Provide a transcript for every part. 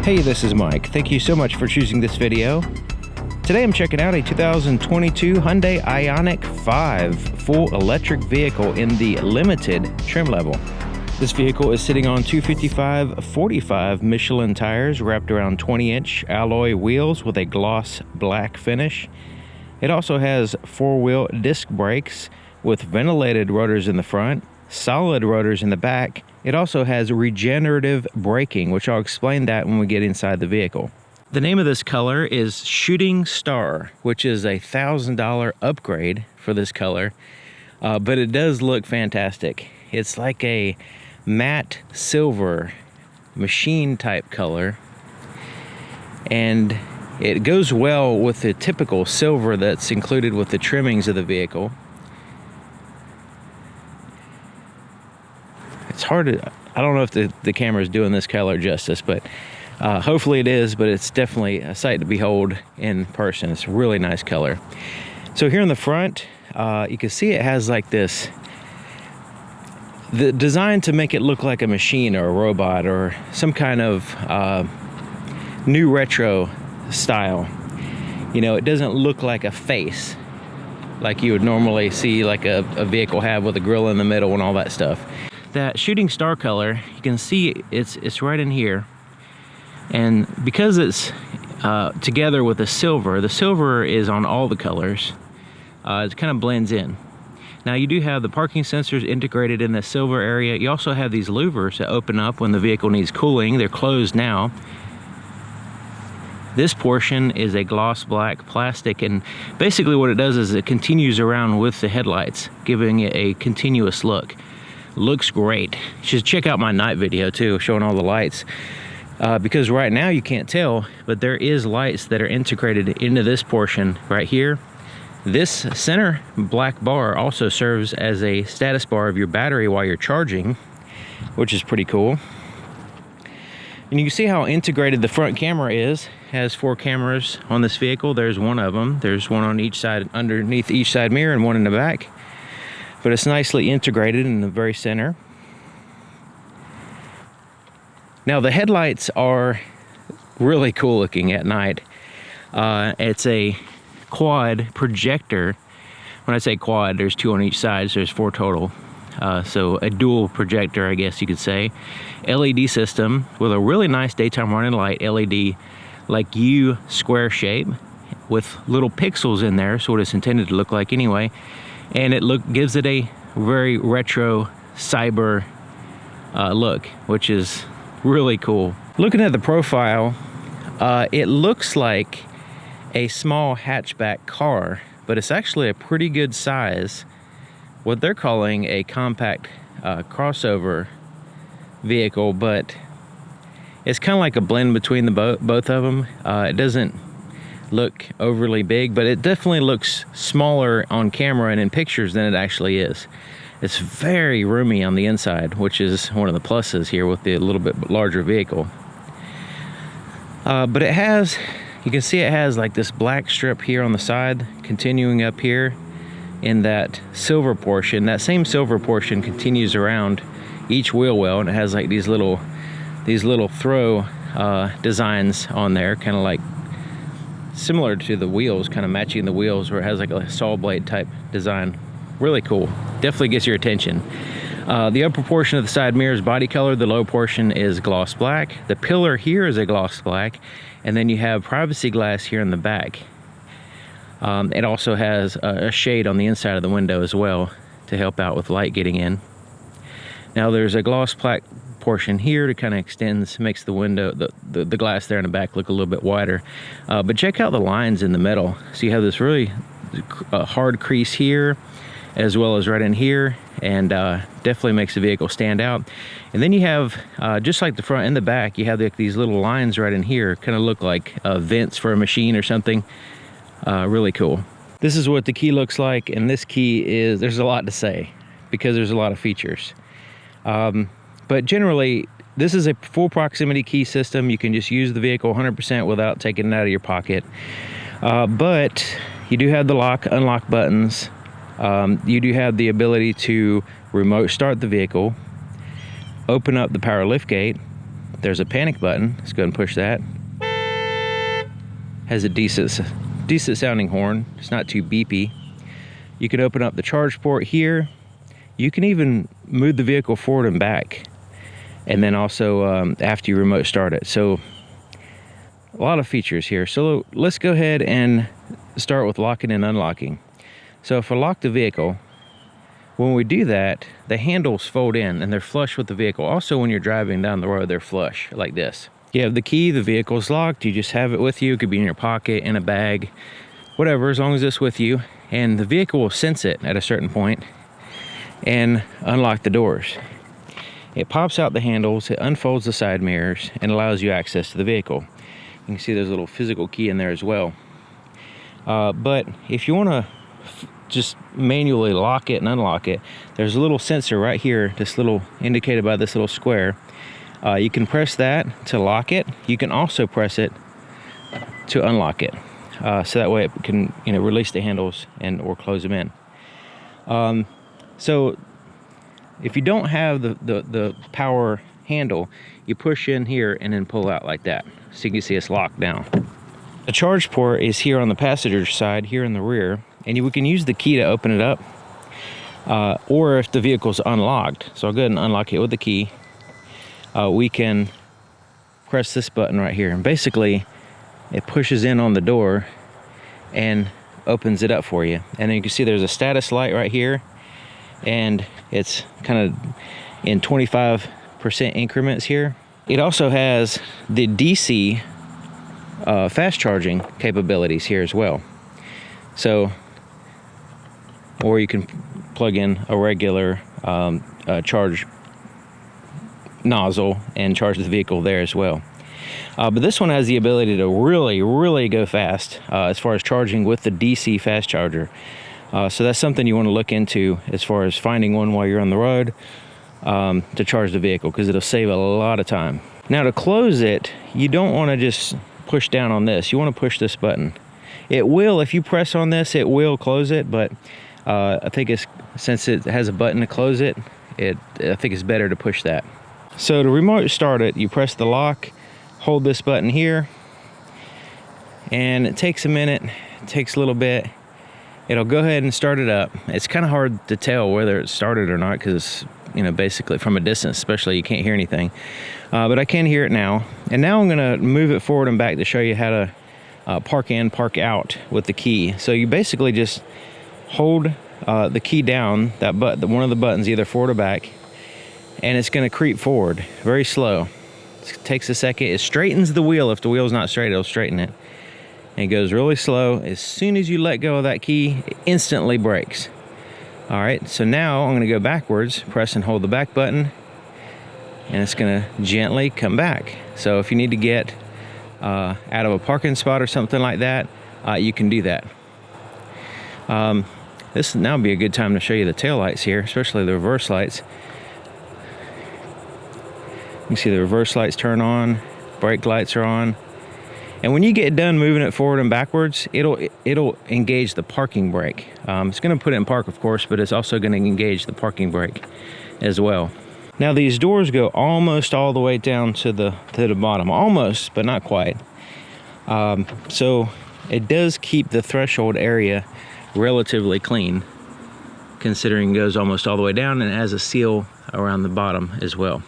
Hey, this is Mike. Thank you so much for choosing this video. Today I'm checking out a 2022 Hyundai Ioniq 5 full electric vehicle in the limited trim level. This vehicle is sitting on 255/45 Michelin tires wrapped around 20-inch alloy wheels with a gloss black finish. It also has four-wheel disc brakes with ventilated rotors in the front, solid rotors in the back. It also has regenerative braking, which I'll explain that when we get inside the vehicle. The name of this color is Shooting Star, which is a $1,000 upgrade for this color, but it does look fantastic. It's like a matte silver machine type color, and it goes well with the typical silver that's included with the trimmings of the vehicle. It's hard to, I don't know if the camera is doing this color justice, but hopefully it is, but it's definitely a sight to behold in person. It's a really nice color. So here in the front, you can see it has like this, the design to make it look like a machine or a robot or some kind of new retro style. You know, it doesn't look like a face like you would normally see like a vehicle have with a grill in the middle and all that stuff. That Shooting Star color, you can see it's right in here, and because it's together with the silver is on all the colors. It kind of blends in. Now you do have the parking sensors integrated in the silver area. You also have these louvers that open up when the vehicle needs cooling. They're closed now. This portion is a gloss black plastic, and basically what it does is it continues around with the headlights, giving it a continuous look. Looks great. You should check out my night video too, showing all the lights, because right now you can't tell, but there is lights that are integrated into this portion right here. This center black bar also serves as a status bar of your battery while you're charging, which is pretty cool. And you can see how integrated the front camera is. It has 4 cameras on this vehicle. There's one of them. There's one on each side, underneath each side mirror, and one in the back. But it's nicely integrated in the very center. Now the headlights are really cool looking at night. It's a quad projector. When I say quad, there's 2 on each side, so there's 4 total. So a dual projector, I guess you could say. LED system with a really nice daytime running light LED, like U square shape with little pixels in there, so what it's intended to look like anyway. And it gives it a very retro cyber look, which is really cool. Looking at the profile, it looks like a small hatchback car, but it's actually a pretty good size, what they're calling a compact crossover vehicle, but it's kind of like a blend between the both of them. It doesn't look overly big, but it definitely looks smaller on camera and in pictures than it actually is. It's very roomy on the inside, which is one of the pluses here with the little bit larger vehicle. But it has, you can see it has like this black strip here on the side, continuing up here in that silver portion. That same silver portion continues around each wheel well, and it has like these little throw designs on there, kind of like similar to the wheels, kind of matching the wheels, where it has like a saw blade type design. Really cool. Definitely gets your attention. The upper portion of the side mirror is body color. The low portion is gloss black. The pillar here is a gloss black, and then you have privacy glass here in the back. It also has a shade on the inside of the window as well to help out with light getting in. Now there's a gloss portion here to kind of extends, makes the window, the glass there in the back look a little bit wider. But check out the lines in the middle. So you have this really hard crease here, as well as right in here, and definitely makes the vehicle stand out. And then you have, just like the front and the back, you have these little lines right in here, kind of look like vents for a machine or something. Really cool. This is what the key looks like, and this key is, there's a lot to say because there's a lot of features. But generally, this is a full proximity key system. You can just use the vehicle 100% without taking it out of your pocket. But you do have the lock, unlock buttons. You do have the ability to remote start the vehicle, open up the power lift gate. There's a panic button. Let's go ahead and push that. Has a decent sounding horn. It's not too beepy. You can open up the charge port here. You can even move the vehicle forward and back, and then also after you remote start it. So a lot of features here. So let's go ahead and start with locking and unlocking. So if I lock the vehicle, when we do that, the handles fold in and they're flush with the vehicle. Also, when you're driving down the road, they're flush like this. You have the key, the vehicle's locked, you just have it with you. It could be in your pocket, in a bag, whatever, as long as it's with you. And the vehicle will sense it at a certain point and unlock the doors. It pops out the handles, it unfolds the side mirrors, and allows you access to the vehicle. You can see there's a little physical key in there as well. But if you want to just manually lock it and unlock it, there's a little sensor right here, this little indicated by this little square. You can press that to lock it. You can also press it to unlock it. So that way it can, release the handles or close them in. So if you don't have the power handle, you push in here and then pull out like that. So you can see it's locked down. The charge port is here on the passenger side, here in the rear, and we can use the key to open it up, or if the vehicle's unlocked. So I'll go ahead and unlock it with the key. We can press this button right here, and basically it pushes in on the door and opens it up for you. And then you can see there's a status light right here, and it's kind of in 25% increments here. It also has the DC fast charging capabilities here as well. So, or you can plug in a regular charge nozzle and charge the vehicle there as well. But this one has the ability to really go fast as far as charging with the DC fast charger. So that's something you want to look into as far as finding one while you're on the road to charge the vehicle, because it'll save a lot of time. Now to close it, you don't want to just push down on this. You want to push this button. It will, if you press on this, it will close it, but I think since it has a button to close it, I think it's better to push that. So to remote start it, you press the lock, hold this button here, and it takes a minute, it takes a little bit. It'll go ahead and start it up. It's kind of hard to tell whether it started or not, because basically from a distance especially, you can't hear anything. But I can hear it now. And now I'm gonna move it forward and back to show you how to park in, park out with the key. So you basically just hold the key down, one of the buttons, either forward or back, and it's gonna creep forward, very slow. It takes a second. It straightens the wheel. If the wheel's not straight, it'll straighten it. And it goes really slow. As soon as you let go of that key, it instantly brakes. All right, so now I'm gonna go backwards, press and hold the back button, and it's gonna gently come back. So if you need to get out of a parking spot or something like that, you can do that. This would now be a good time to show you the tail lights here, especially the reverse lights. You can see the reverse lights turn on, brake lights are on. And when you get done moving it forward and backwards, it'll engage the parking brake. It's gonna put it in park, of course, but it's also gonna engage the parking brake as well. Now these doors go almost all the way down to the bottom, almost, but not quite. So it does keep the threshold area relatively clean, considering it goes almost all the way down, and it has a seal around the bottom as well.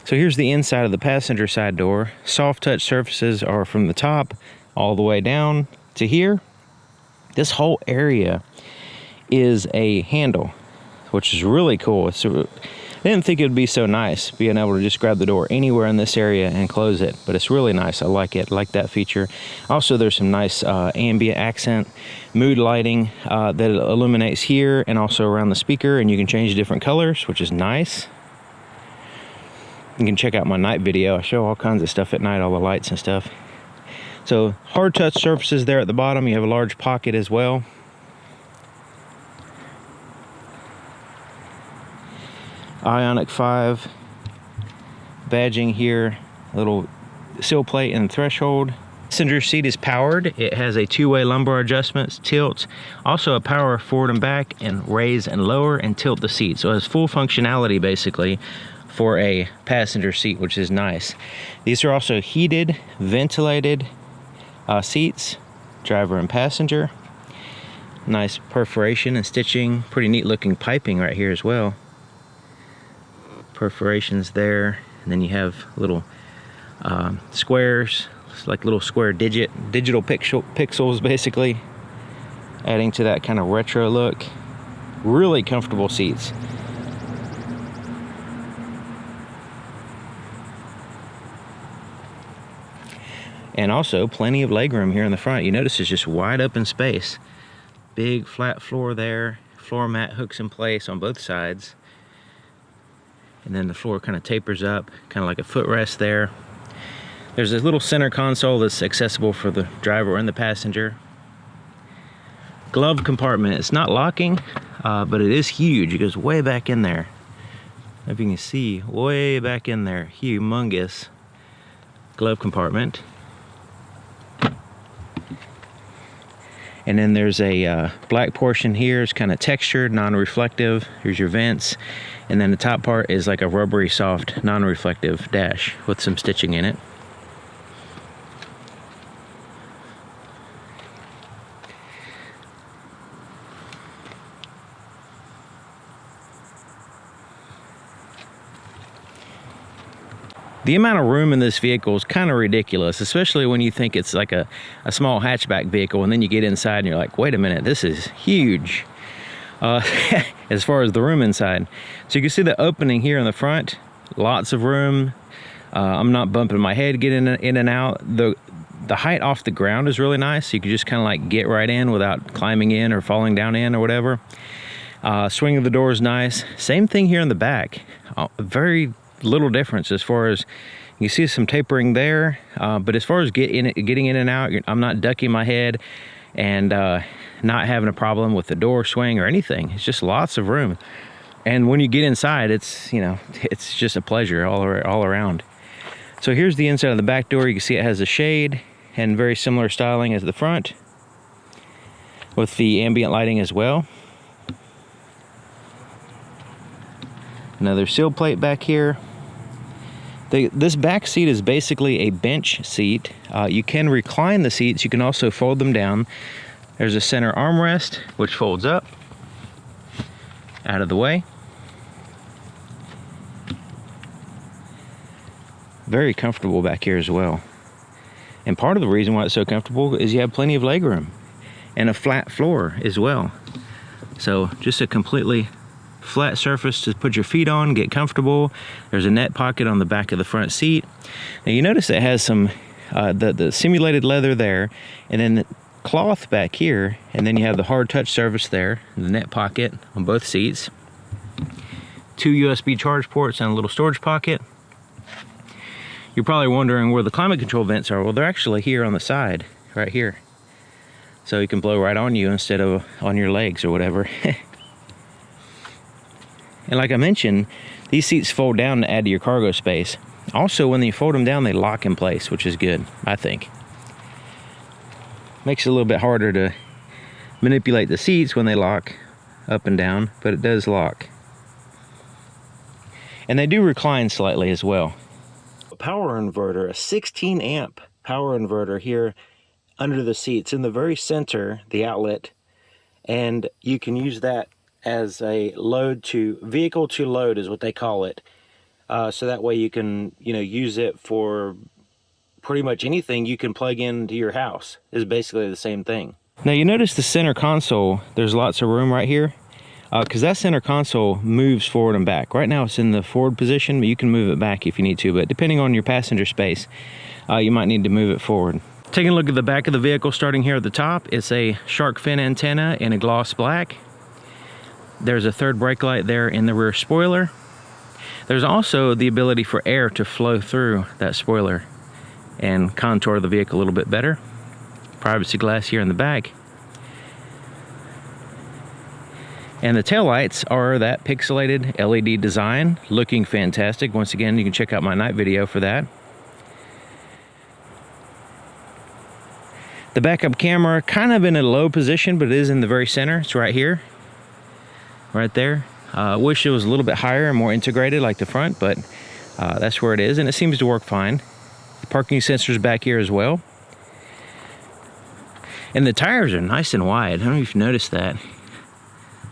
So here's the inside of the passenger side door. Soft touch surfaces are from the top all the way down to here. This whole area is a handle, which is really cool. I didn't think it would be so nice being able to just grab the door anywhere in this area and close it, but it's really nice. I like it. I like that feature. Also, there's some nice ambient accent mood lighting that illuminates here and also around the speaker, and you can change different colors, which is nice. You can check out my night video. I show all kinds of stuff at night, all the lights and stuff. So hard touch surfaces there at the bottom. You have a large pocket as well. Ioniq 5 badging here, a little sill plate and threshold. Passenger seat is powered. It has a two-way lumbar adjustments, tilts, also a power forward and back, and raise and lower and tilt the seat. So it has full functionality basically for a passenger seat, which is nice. These are also heated, ventilated seats, driver and passenger. Nice perforation and stitching, pretty neat looking piping right here as well. Perforations there, and then you have little squares. It's like little square digital pixels basically, adding to that kind of retro look. Really comfortable seats. And also plenty of legroom here in the front. You notice it's just wide open space. Big flat floor there. Floor mat hooks in place on both sides. And then the floor kind of tapers up, kind of like a footrest there. There's this little center console that's accessible for the driver and the passenger. Glove compartment. It's not locking, but it is huge. It goes way back in there. If you can see, way back in there. Humongous glove compartment. And then there's a black portion here. It's kind of textured, non-reflective. Here's your vents. And then the top part is like a rubbery, soft, non-reflective dash with some stitching in it. The amount of room in this vehicle is kind of ridiculous, especially when you think it's like a small hatchback vehicle, and then you get inside and you're like, wait a minute, this is huge as far as the room inside. So you can see the opening here in the front, lots of room. I'm not bumping my head getting in and out. The height off the ground is really nice. So you can just kind of like get right in without climbing in or falling down in or whatever. Swing of the door is nice. Same thing here in the back. Very little difference as far as you see some tapering there, but as far as getting in and out, I'm not ducking my head and not having a problem with the door swing or anything. It's just lots of room, and when you get inside, it's, you know, it's just a pleasure all around. So here's the inside of the back door. You can see it has a shade and very similar styling as the front, with the ambient lighting as well. Another sill plate back here. This back seat is basically a bench seat. You can recline the seats. You can also fold them down. There's a center armrest, which folds up out of the way. Very comfortable back here as well. And part of the reason why it's so comfortable is you have plenty of legroom and a flat floor as well. So just a completely flat surface to put your feet on, get comfortable. There's a net pocket on the back of the front seat. Now you notice it has some the simulated leather there, and then the cloth back here, and then you have the hard touch surface there, and the net pocket on both seats. 2 USB charge ports and a little storage pocket. You're probably wondering where the climate control vents are. Well, they're actually here on the side, right here. So you can blow right on you instead of on your legs or whatever. And like I mentioned, these seats fold down to add to your cargo space. Also, when you fold them down, they lock in place, which is good, I think. Makes it a little bit harder to manipulate the seats when they lock up and down, but it does lock. And they do recline slightly as well. A power inverter, a 16 amp power inverter here under the seats in the very center, the outlet, and you can use that as a vehicle to load is what they call it. So that way you can, you know, use it for pretty much anything you can plug into your house. Is basically the same thing. Now you notice the center console, there's lots of room right here. because that center console moves forward and back. Right now it's in the forward position, but you can move it back if you need to. But depending on your passenger space, you might need to move it forward. Taking a look at the back of the vehicle, starting here at the top, it's a shark fin antenna in a gloss black. There's a third brake light there in the rear spoiler. There's also the ability for air to flow through that spoiler and contour the vehicle a little bit better. Privacy glass here in the back. And the taillights are that pixelated LED design, looking fantastic. Once again, you can check out my night video for that. The backup camera, kind of in a low position, but it is in the very center. It's right here, right there. Wish it was a little bit higher and more integrated like the front, but that's where it is, and it seems to work fine. The parking sensors back here as well. And the tires are nice and wide. I don't know if you noticed that.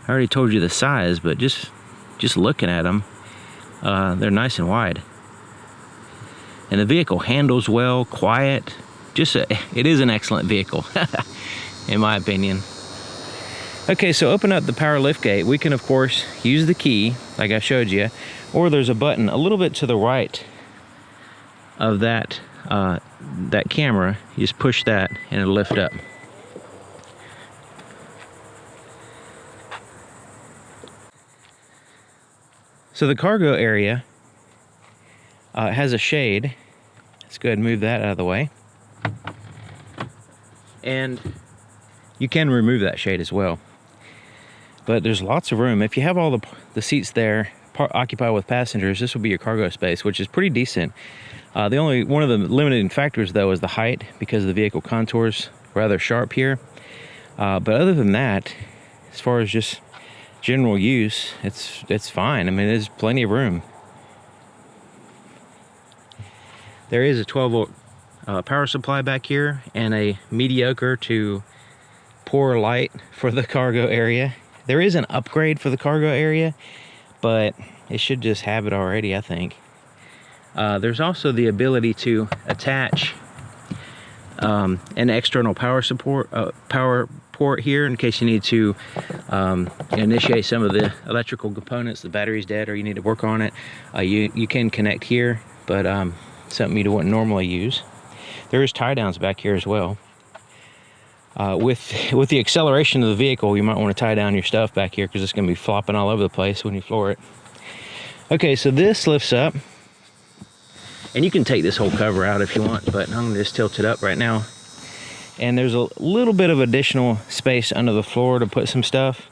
I already told you the size, but just looking at them, they're nice and wide. And the vehicle handles well, quiet. It is an excellent vehicle, in my opinion. Okay, so open up the power liftgate. We can, of course, use the key, like I showed you, or there's a button a little bit to the right of that camera. You just push that and it'll lift up. So the cargo area has a shade. Let's go ahead and move that out of the way. And you can remove that shade as well. But there's lots of room. If you have all the seats there occupied with passengers, this will be your cargo space, which is pretty decent. One of the limiting factors, though, is the height, because the vehicle contours rather sharp here. But other than that, as far as just general use, it's fine. I mean, there's plenty of room. There is a 12-volt power supply back here, and a mediocre to poor light for the cargo area. There is an upgrade for the cargo area, but it should just have it already, I think. There's also the ability to attach an external power port here in case you need to initiate some of the electrical components. The battery's dead or you need to work on it. You can connect here, but something you wouldn't normally use. There is tie downs back here as well. With the acceleration of the vehicle, you might want to tie down your stuff back here because it's going to be flopping all over the place when you floor it. Okay, so this lifts up, and you can take this whole cover out if you want, but I'm going to just tilt it up right now. And there's a little bit of additional space under the floor to put some stuff.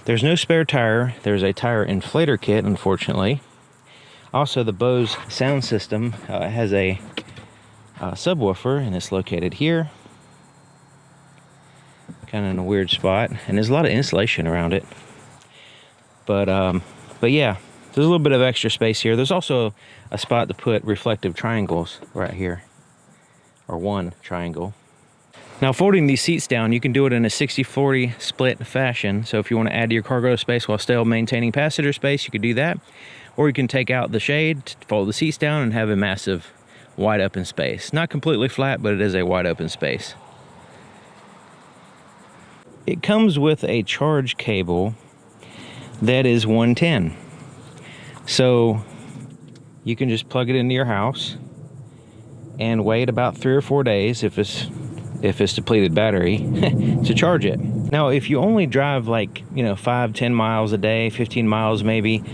There's no spare tire. There's a tire inflator kit, unfortunately. Also, the Bose sound system has a subwoofer, and it's located here, kind of in a weird spot, and there's a lot of insulation around it. But yeah, there's a little bit of extra space here. There's also a spot to put reflective triangles right here, or one triangle. Now, folding these seats down, you can do it in a 60-40 split fashion. So if you want to add to your cargo space while still maintaining passenger space, you could do that. Or you can take out the shade, fold the seats down, and have a massive wide open space. Not completely flat, but it is a wide open space. It comes with a charge cable that is 110. So you can just plug it into your house and wait about 3 or 4 days if it's depleted battery to charge it. Now, if you only drive like, 5-10 miles a day, 15 miles maybe,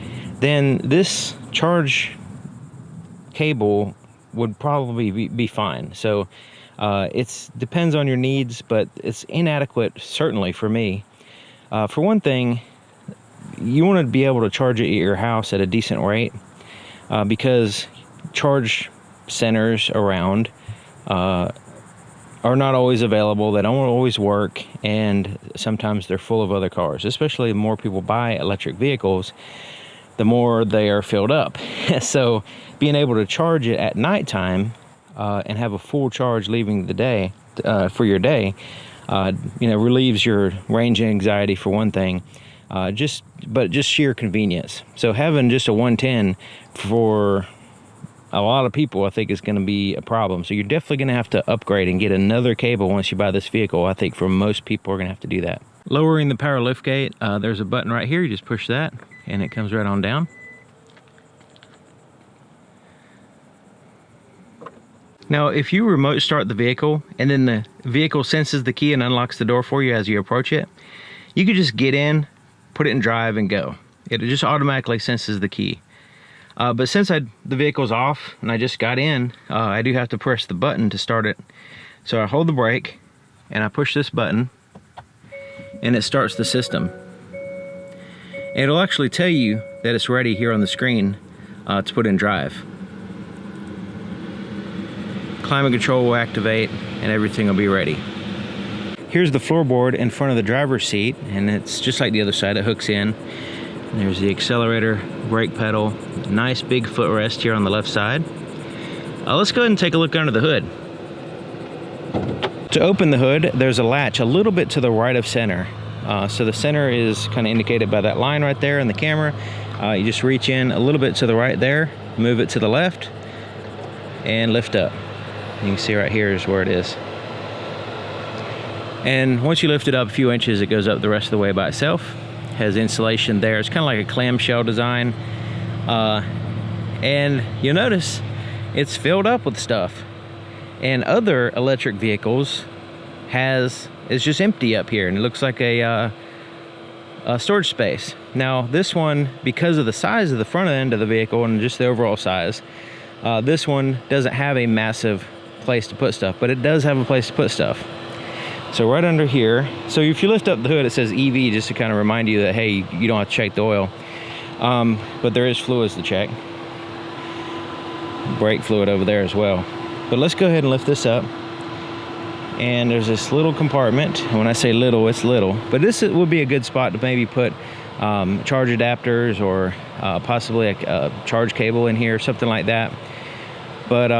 then this charge cable would probably be fine. So it depends on your needs, but it's inadequate certainly for me. For one thing, you want to be able to charge it at your house at a decent rate, because charge centers around are not always available. They don't always work, and sometimes they're full of other cars. Especially the more people buy electric vehicles, the more they are filled up. So being able to charge it at nighttime and have a full charge leaving the day for your day, relieves your range anxiety for one thing. Just sheer convenience. So having just a 110 for a lot of people, I think, is going to be a problem. So you're definitely going to have to upgrade and get another cable once you buy this vehicle. I think for most people are going to have to do that. Lowering the power lift gate, there's a button right here. You just push that and it comes right on down. Now, if you remote start the vehicle and then the vehicle senses the key and unlocks the door for you as you approach it, you could just get in, put it in drive and go. It just automatically senses the key. But since the vehicle's off and I just got in, I do have to press the button to start it. So I hold the brake and I push this button and it starts the system. And it'll actually tell you that it's ready here on the screen to put in drive. Climate control will activate and everything will be ready. Here's the floorboard in front of the driver's seat, and it's just like the other side. It hooks in. And there's the accelerator, brake pedal, nice big footrest here on the left side. Let's go ahead and take a look under the hood. To open the hood, there's a latch a little bit to the right of center. So the center is kind of indicated by that line right there in the camera. You just reach in a little bit to the right there, move it to the left, and lift up. You can see right here is where it is. And once you lift it up a few inches, it goes up the rest of the way by itself. Has insulation there. It's kind of like a clamshell design. And you'll notice it's filled up with stuff. And other electric vehicles it's just empty up here, and it looks like a storage space. Now this one, because of the size of the front end of the vehicle and just the overall size, this one doesn't have a massive place to put stuff, but it does have a place to put stuff. So right under here, so if you lift up the hood, it says EV, just to kind of remind you that, hey, you don't have to check the oil. But there is fluids to check. Brake fluid over there as well. But let's go ahead and lift this up. And there's this little compartment. When I say little, it's little. But this would be a good spot to maybe put charge adapters or possibly a charge cable in here, something like that. But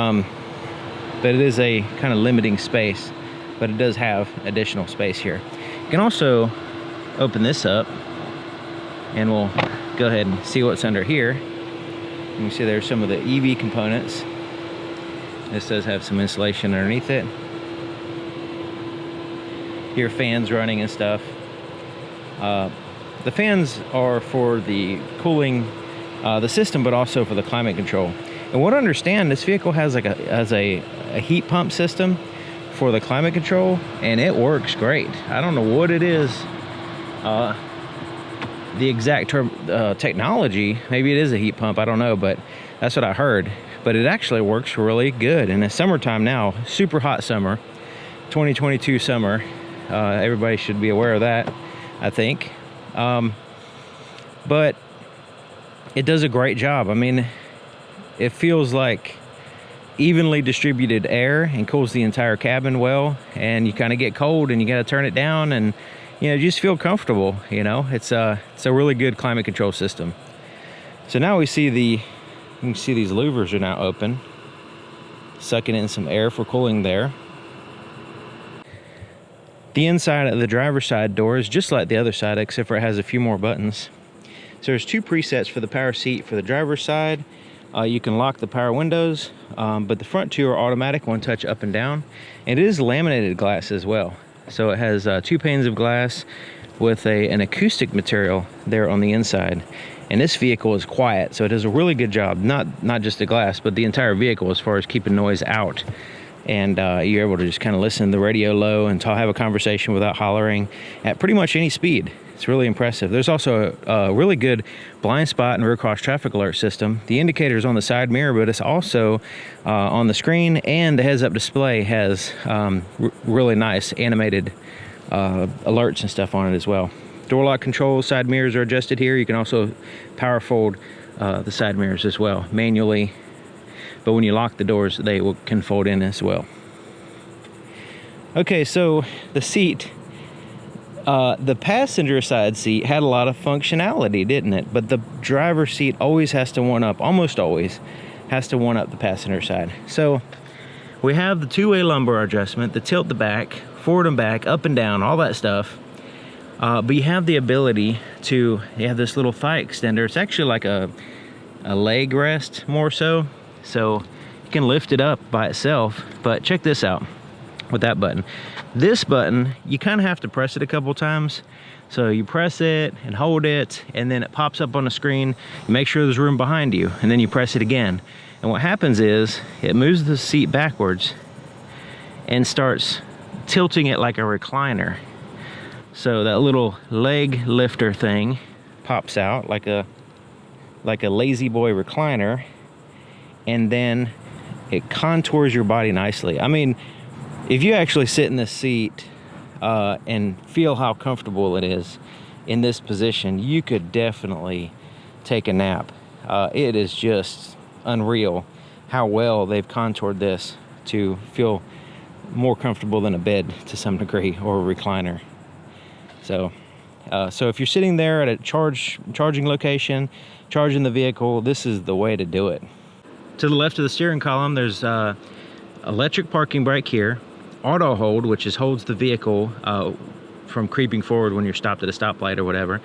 it is a kind of limiting space, but it does have additional space here. You can also open this up and we'll go ahead and see what's under here. You can see there's some of the EV components. This does have some insulation underneath it. Here, fans running and stuff. The fans are for the cooling the system, but also for the climate control. And what I understand, this vehicle has like a heat pump system for the climate control, and it works great. I don't know what it is, the exact technology. Maybe it is a heat pump, I don't know, but that's what I heard. But it actually works really good. And it's summertime now, super hot summer, 2022 summer. Everybody should be aware of that, I think. But it does a great job. I mean, it feels like evenly distributed air and cools the entire cabin well. And you kind of get cold and you got to turn it down, and you just feel comfortable. It's a really good climate control system. So now we see you can see these louvers are now open, sucking in some air for cooling there. The inside of the driver's side door is just like the other side, except for it has a few more buttons. So there's two presets for the power seat. For the driver's side, you can lock the power windows, but the front two are automatic, one touch up and down. And it is laminated glass as well. So it has 2 panes of glass with an acoustic material there on the inside. And this vehicle is quiet, so it does a really good job. Not just the glass, but the entire vehicle as far as keeping noise out. And you're able to just kind of listen to the radio low and have a conversation without hollering at pretty much any speed. It's really impressive. There's also a really good blind spot and rear cross traffic alert system. The indicator is on the side mirror, but it's also on the screen, and the heads-up display has really nice animated alerts and stuff on it as well. Door lock controls, side mirrors are adjusted here. You can also power fold the side mirrors as well manually. But when you lock the doors, they can fold in as well. Okay, so the seat, the passenger side seat had a lot of functionality, didn't it? But the driver's seat always has to one up, almost always has to one up the passenger side. So we have the two-way lumbar adjustment, the tilt the back, forward and back, up and down, all that stuff. But you have the ability you have this little thigh extender. It's actually like a leg rest more so. So you can lift it up by itself, but check this out with that button. This button, you kind of have to press it a couple times. So you press it and hold it, and then it pops up on the screen. You make sure there's room behind you, and then you press it again. And what happens is it moves the seat backwards and starts tilting it like a recliner. So that little leg lifter thing pops out like a lazy boy recliner, and then it contours your body nicely. I mean, if you actually sit in this seat and feel how comfortable it is in this position, you could definitely take a nap. It is just unreal how well they've contoured this to feel more comfortable than a bed to some degree, or a recliner. So if you're sitting there at a charging location, charging the vehicle, this is the way to do it. To the left of the steering column, there's electric parking brake here, auto hold, which holds the vehicle from creeping forward when you're stopped at a stoplight or whatever.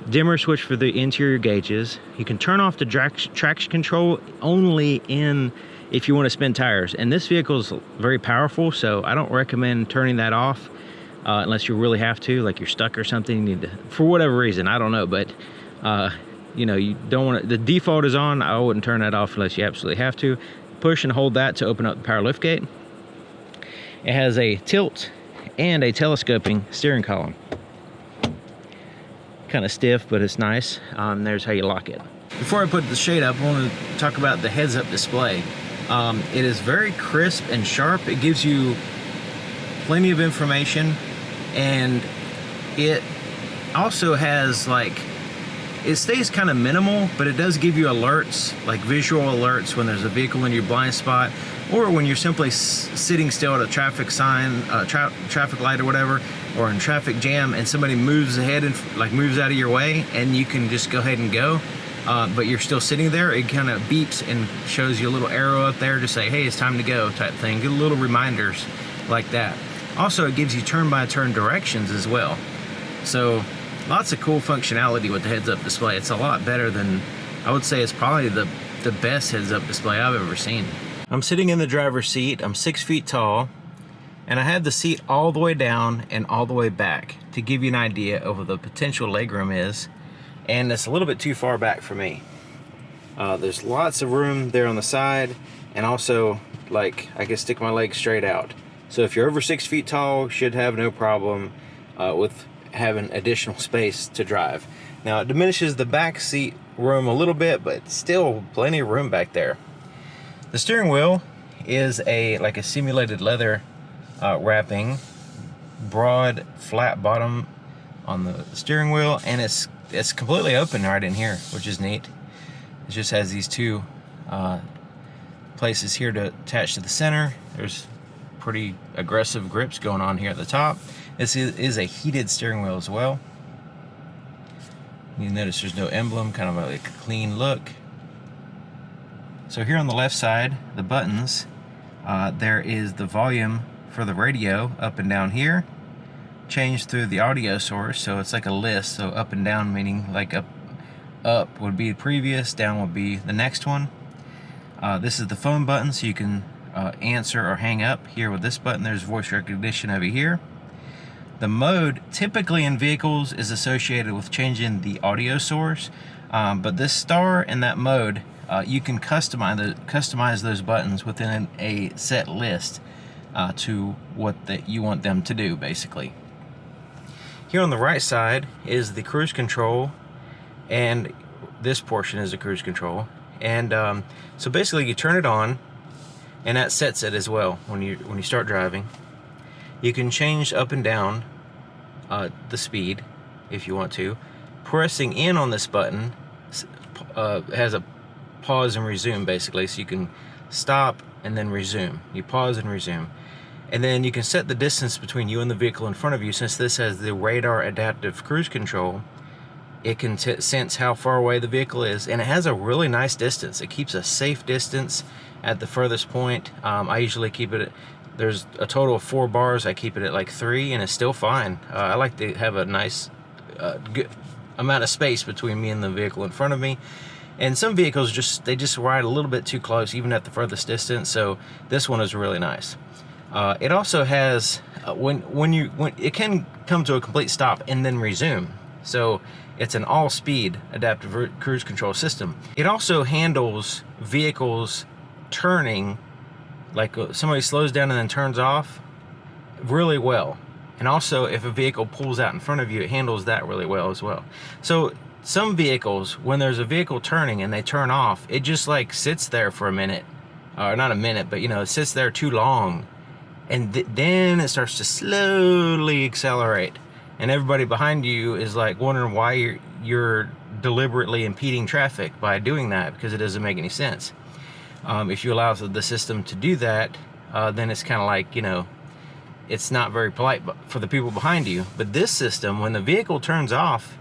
Dimmer switch for the interior gauges. You can turn off the traction control only if you want to spin tires. And this vehicle is very powerful, so I don't recommend turning that off unless you really have to, like you're stuck or something. You need to, for whatever reason, I don't know, but you know, you don't want to. The default is on. I wouldn't turn that off unless you absolutely have to. Push and hold that to open up the power liftgate. It has a tilt and a telescoping steering column. Kind of stiff, but it's nice. There's how you lock it. Before I put the shade up, I want to talk about the heads-up display. It is very crisp and sharp. It gives you plenty of information, and it also has, like, it stays kind of minimal, but it does give you alerts, like visual alerts when there's a vehicle in your blind spot, or when you're simply sitting still at a traffic sign, traffic light or whatever, or in traffic jam, and somebody moves ahead and like moves out of your way, and you can just go ahead and go, but you're still sitting there. It kind of beeps and shows you a little arrow up there to say, hey, it's time to go, type thing. Get little reminders like that. Also, it gives you turn-by-turn directions as well. So lots of cool functionality with the heads-up display. It's a lot better than, I would say it's probably the best heads-up display I've ever seen. I'm sitting in the driver's seat. I'm 6 feet tall, and I have the seat all the way down and all the way back to give you an idea of what the potential legroom is, and it's a little bit too far back for me. There's lots of room there on the side, and also, like, I can stick my legs straight out. So if you're over 6 feet tall, should have no problem with having additional space to drive. Now, it diminishes the back seat room a little bit, but still plenty of room back there. The steering wheel is like a simulated leather wrapping, broad flat bottom on the steering wheel, and it's completely open right in here, which is neat. It just has these two places here to attach to the center. There's pretty aggressive grips going on here at the top. This is a heated steering wheel as well. You notice there's no emblem, kind of like a clean look. So here on the left side, the buttons, there is the volume for the radio up and down here, changed through the audio source, so it's like a list. So up and down meaning like up would be previous, down would be the next one. This is the phone button, so you can answer or hang up. Here with this button, there's voice recognition over here. The mode typically in vehicles is associated with changing the audio source, but this star and that mode, you can customize those buttons within a set list to what you want them to do, basically. Here on the right side is the cruise control, and this portion is the cruise control. And so basically you turn it on, and that sets it as well when you start driving. You can change up and down the speed if you want to. Pressing in on this button has a pause and resume, basically, so you can stop and then resume. You pause and resume. And then you can set the distance between you and the vehicle in front of you. Since this has the radar adaptive cruise control, it can sense how far away the vehicle is, and it has a really nice distance. It keeps a safe distance at the furthest point. I usually keep it at, there's a total of 4 bars. I keep it at like 3, and it's still fine. I like to have a nice good amount of space between me and the vehicle in front of me. And some vehicles they just ride a little bit too close, even at the furthest distance, so this one is really nice. It also has when it can come to a complete stop and then resume. So it's an all-speed adaptive cruise control system. It also handles vehicles turning, like somebody slows down and then turns off, really well. And also if a vehicle pulls out in front of you, it handles that really well as well. So some vehicles, when there's a vehicle turning and they turn off, it just like sits there for a minute, or not a minute, but you know, it sits there too long, and then it starts to slowly accelerate, and everybody behind you is like wondering why you're deliberately impeding traffic by doing that, because it doesn't make any sense. If you allow the system to do that, then it's kind of like, you know, it's not very polite for the people behind you. But this system, when the vehicle turns off,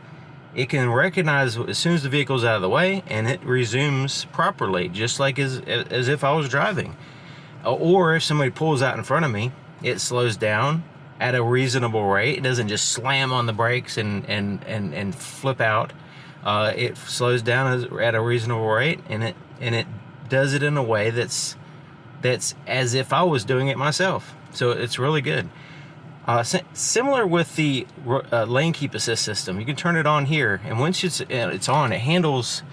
it can recognize as soon as the vehicle's out of the way, and it resumes properly, just like as if I was driving. Or if somebody pulls out in front of me, it slows down at a reasonable rate. It doesn't just slam on the brakes and flip out. It slows down at a reasonable rate, and it does it in a way that's as if I was doing it myself. So it's really good. Similar with the lane keep assist system, you can turn it on here, and once it's on, it handles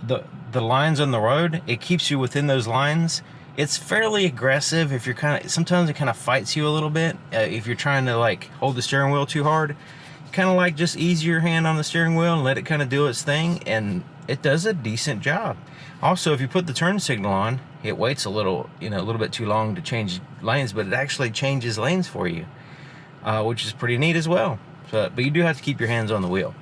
the lines on the road. It keeps you within those lines. It's fairly aggressive if you're sometimes it kind of fights you a little bit if you're trying to like hold the steering wheel too hard. Kind of like just ease your hand on the steering wheel and let it kind of do its thing, and it does a decent job. Also, if you put the turn signal on, it waits a little bit too long to change lanes, but it actually changes lanes for you, which is pretty neat as well. But you do have to keep your hands on the wheel.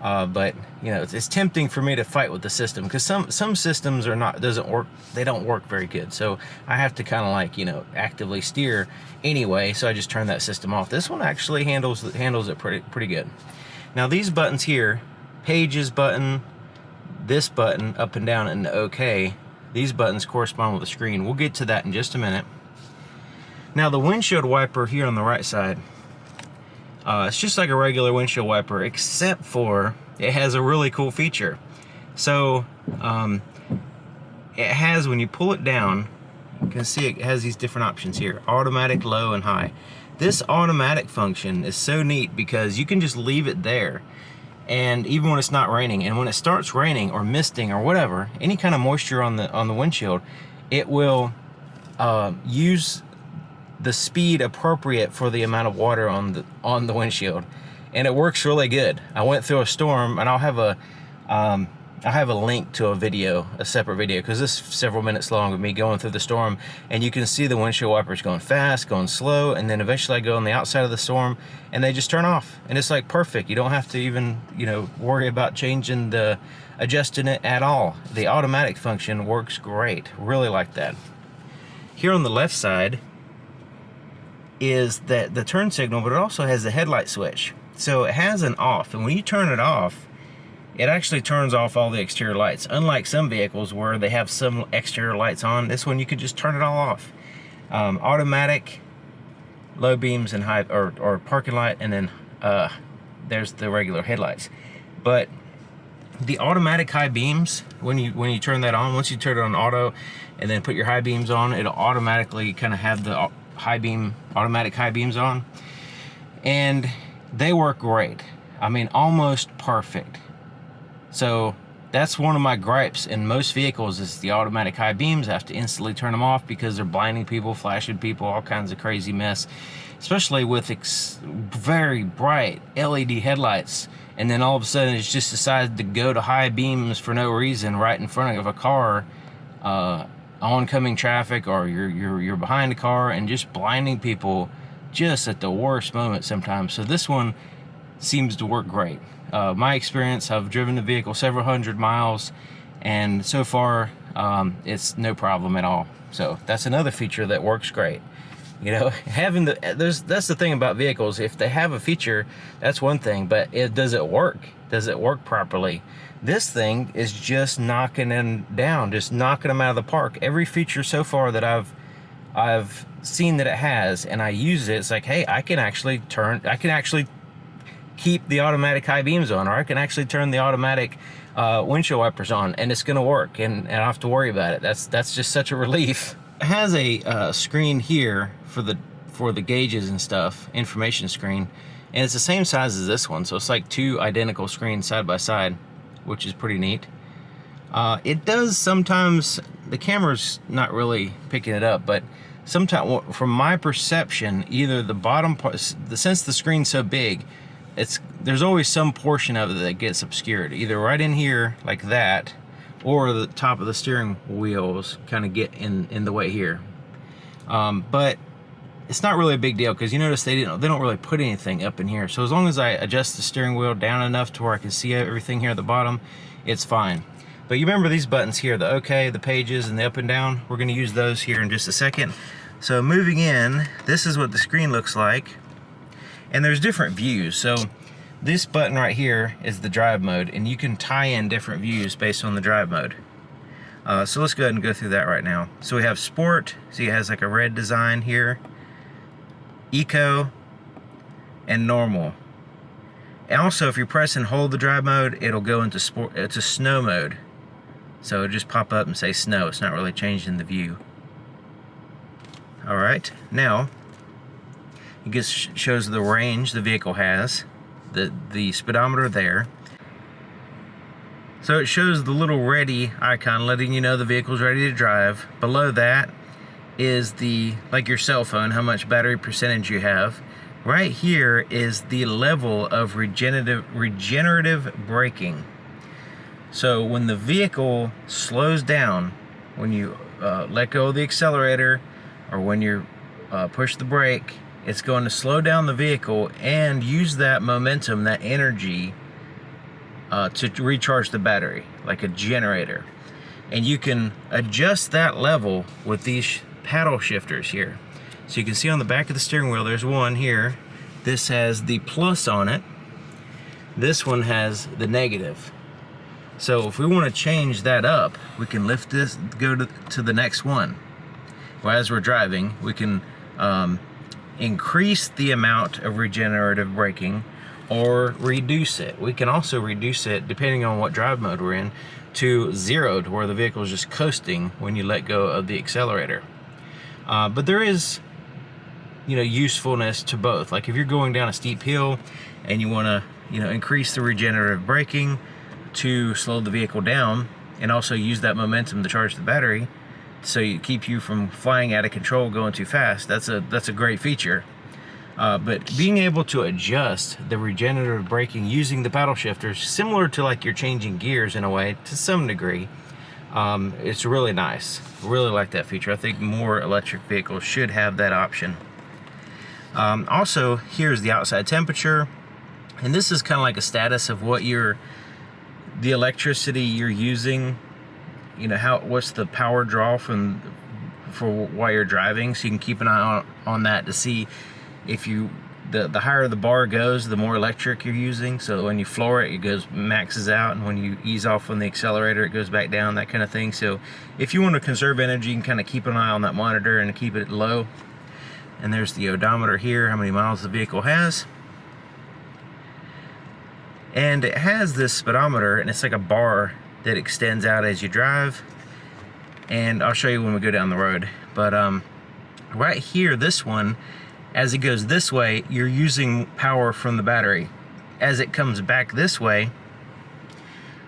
But you know, it's tempting for me to fight with the system, because some systems they don't work very good. So I have to kind of like, you know, actively steer anyway. So I just turn that system off. This one actually handles it pretty good. Now these buttons here, pages button, this button up and down, and OK, these buttons correspond with the screen. We'll get to that in just a minute. Now the windshield wiper here on the right side, it's just like a regular windshield wiper, except for it has a really cool feature. So it has, when you pull it down, you can see it has these different options here: automatic, low, and high. This automatic function is so neat because you can just leave it there, and even when it's not raining, and when it starts raining or misting or whatever, any kind of moisture on the windshield, it will use the speed appropriate for the amount of water on the windshield, and it works really good. I went through a storm, and I'll have a link to a separate video, because this is several minutes long of me going through the storm, and you can see the windshield wipers going fast, going slow, and then eventually I go on the outside of the storm and they just turn off, and it's like perfect. You don't have to even, you know, worry about adjusting it at all. The automatic function works great. Really like that. Here on the left side is the turn signal, but it also has the headlight switch. So it has an off, and when you turn it off, it actually turns off all the exterior lights. Unlike some vehicles where they have some exterior lights on, this one you could just turn it all off. Automatic, low beams, and high, or parking light, and then there's the regular headlights. But the automatic high beams, when you turn that on, once you turn it on auto and then put your high beams on, it'll automatically kind of have the automatic high beams on, and they work great. I mean, almost perfect. So that's one of my gripes in most vehicles, is the automatic high beams. I have to instantly turn them off because they're blinding people, flashing people, all kinds of crazy mess, especially with very bright LED headlights. And then all of a sudden it's just decided to go to high beams for no reason right in front of a car, oncoming traffic, or you're behind a car, and just blinding people just at the worst moment sometimes. So this one seems to work great. My experience, I've driven the vehicle several hundred miles, and so far it's no problem at all. So that's another feature that works great. You know, that's the thing about vehicles. If they have a feature, that's one thing, but does it work? Does it work properly? This thing is just knocking them down, just knocking them out of the park. Every feature so far that I've seen that it has, and I use it, it's like, hey, I can actually keep the automatic high beams on, or I can actually turn the automatic windshield wipers on, and it's gonna work, and I don't have to worry about it. That's just such a relief. has a screen here for the gauges and stuff, information screen, and it's the same size as this one, so it's like two identical screens side by side, which is pretty neat. It does sometimes, the camera's not really picking it up, but sometimes from my perception, either the bottom part, since the screen's so big, there's always some portion of it that gets obscured, either right in here like that, or the top of the steering wheels kind of get in the way here. But it's not really a big deal, because you notice they don't really put anything up in here. So as long as I adjust the steering wheel down enough to where I can see everything here at the bottom, it's fine. But you remember these buttons here, the OK, the pages, and the up and down? We're going to use those here in just a second. So moving in, this is what the screen looks like. And there's different views. So this button right here is the drive mode, and you can tie in different views based on the drive mode. So let's go ahead and go through that right now. So we have Sport, so it has like a red design here, Eco, and Normal. And also, if you press and hold the drive mode, it'll go into Sport, it's Snow mode. So it'll just pop up and say Snow. It's not really changing the view. Alright, now it just shows the range the vehicle has, the speedometer there. So it shows the little ready icon letting you know the vehicle's ready to drive. Below that is like your cell phone, how much battery percentage you have. Right here is the level of regenerative braking. So when the vehicle slows down, when you let go of the accelerator, or when you push the brake, it's going to slow down the vehicle and use that momentum, that energy, to recharge the battery, like a generator. And you can adjust that level with these paddle shifters here. So you can see on the back of the steering wheel, there's one here. This has the plus on it. This one has the negative. So if we want to change that up, we can lift this, go to the next one. Well, as we're driving, we can increase the amount of regenerative braking or reduce it. We can also reduce it, depending on what drive mode we're in, to 0, to where the vehicle is just coasting when you let go of the accelerator. But there is, usefulness to both. Like if you're going down a steep hill and you want to, increase the regenerative braking to slow the vehicle down and also use that momentum to charge the battery, so you keep you from flying out of control, going too fast. That's a great feature. But being able to adjust the regenerative braking using the paddle shifters, similar to like you're changing gears in a way, to some degree, it's really nice. Really like that feature. I think more electric vehicles should have that option. Also, here's the outside temperature, and this is kind of like a status of what the electricity you're using. What's the power draw for while you're driving, so you can keep an eye on that to see if the higher the bar goes, the more electric you're using. So when you floor it, maxes out, and when you ease off on the accelerator, it goes back down, that kind of thing. So if you want to conserve energy, you can kind of keep an eye on that monitor and keep it low. And there's the odometer here, how many miles the vehicle has. And it has this speedometer, and it's like a bar that extends out as you drive. And I'll show you when we go down the road. But right here, this one, as it goes this way, you're using power from the battery. As it comes back this way,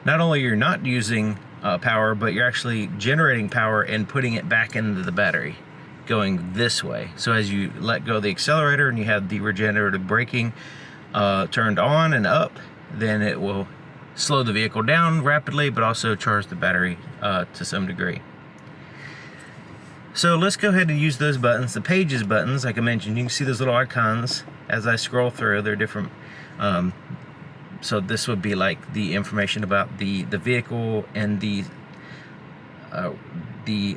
not only you're not using power, but you're actually generating power and putting it back into the battery, going this way. So as you let go of the accelerator and you have the regenerative braking turned on and up, then it will slow the vehicle down rapidly, but also charge the battery to some degree. So let's go ahead and use those buttons. The pages buttons, like I mentioned, you can see those little icons as I scroll through. They're different. So this would be like the information about the vehicle and the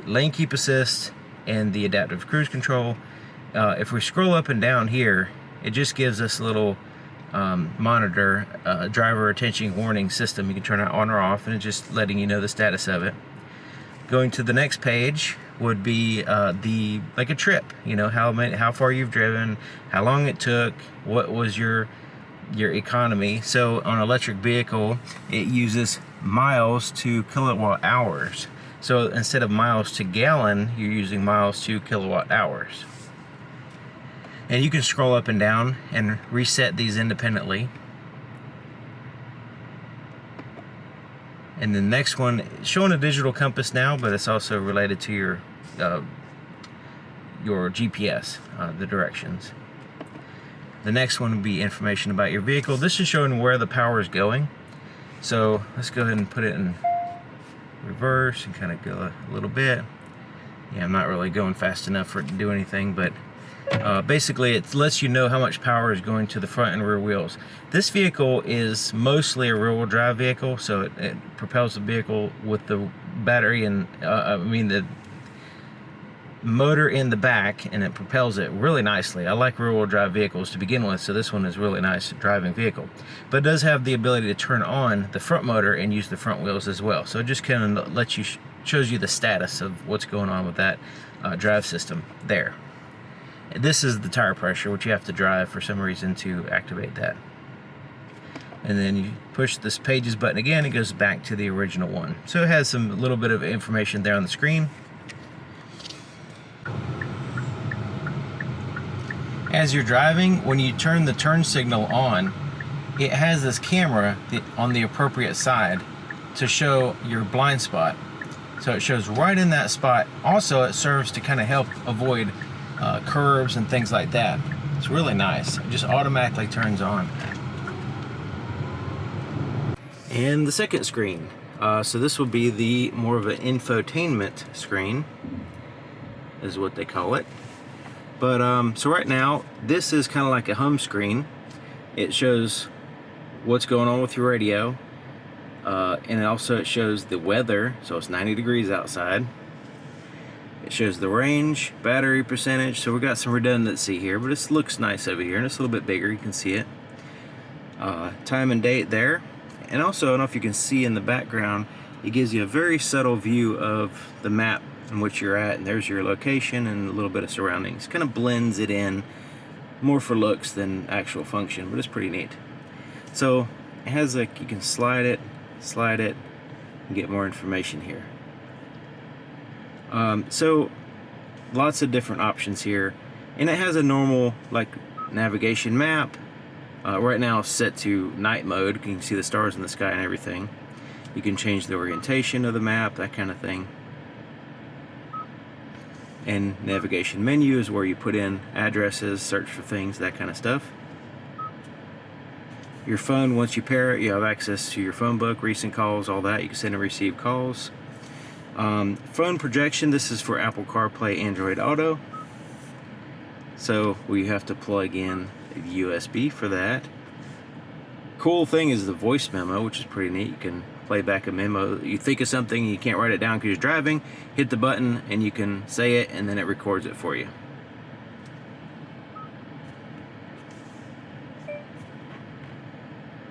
lane keep assist and the adaptive cruise control. If we scroll up and down here, it just gives us a little monitor, driver attention warning system. You can turn it on or off, and it's just letting you know the status of it. Going to the next page would be like a trip. How far you've driven, how long it took, what was your economy. So on an electric vehicle, it uses miles to kilowatt hours. So instead of miles to gallon, you're using miles to kilowatt hours. And you can scroll up and down and reset these independently. And the next one, it's showing a digital compass now, but it's also related to your GPS, the directions. The next one would be information about your vehicle. This is showing where the power is going. So let's go ahead and put it in reverse and kind of go a little bit. Yeah, I'm not really going fast enough for it to do anything, but basically it lets you know how much power is going to the front and rear wheels. This vehicle is mostly a rear-wheel drive vehicle, so it propels the vehicle with the battery and the motor in the back, and it propels it really nicely. I like rear-wheel drive vehicles to begin with, so this one is a really nice driving vehicle. But it does have the ability to turn on the front motor and use the front wheels as well. So it just kind of lets you, shows you the status of what's going on with that drive system there. This is the tire pressure, which you have to drive for some reason to activate that. And then you push this pages button again, it goes back to the original one. So it has some little bit of information there on the screen. As you're driving, when you turn the turn signal on, it has this camera on the appropriate side to show your blind spot. So it shows right in that spot. Also, it serves to kind of help avoid curves and things like that. It's really nice. It just automatically turns on. And the second screen. So this will be the more of an infotainment screen, is what they call it. But so right now, this is kind of like a home screen. It shows what's going on with your radio, and also it shows the weather. So it's 90 degrees outside. It shows the range, battery percentage. So we got some redundancy here, but this looks nice over here, and it's a little bit bigger. You can see it. Time and date there, and also I don't know if you can see in the background. It gives you a very subtle view of the map in which you're at, and there's your location and a little bit of surroundings. Kind of blends it in, more for looks than actual function, but it's pretty neat. So it has like, you can slide it, and get more information here. So lots of different options here, and it has a normal like navigation map. Right now it's set to night mode. You can see the stars in the sky and everything. You can change the orientation of the map, that kind of thing. And navigation menu is where you put in addresses, search for things, that kind of stuff. Your phone, once you pair it, you have access to your phone book, recent calls, all that. You can send and receive calls. Phone projection, this is for Apple CarPlay, Android Auto. So we have to plug in a USB for that. Cool thing is the voice memo, which is pretty neat. You can play back a memo. You think of something and you can't write it down because you're driving, hit the button and you can say it, and then it records it for you.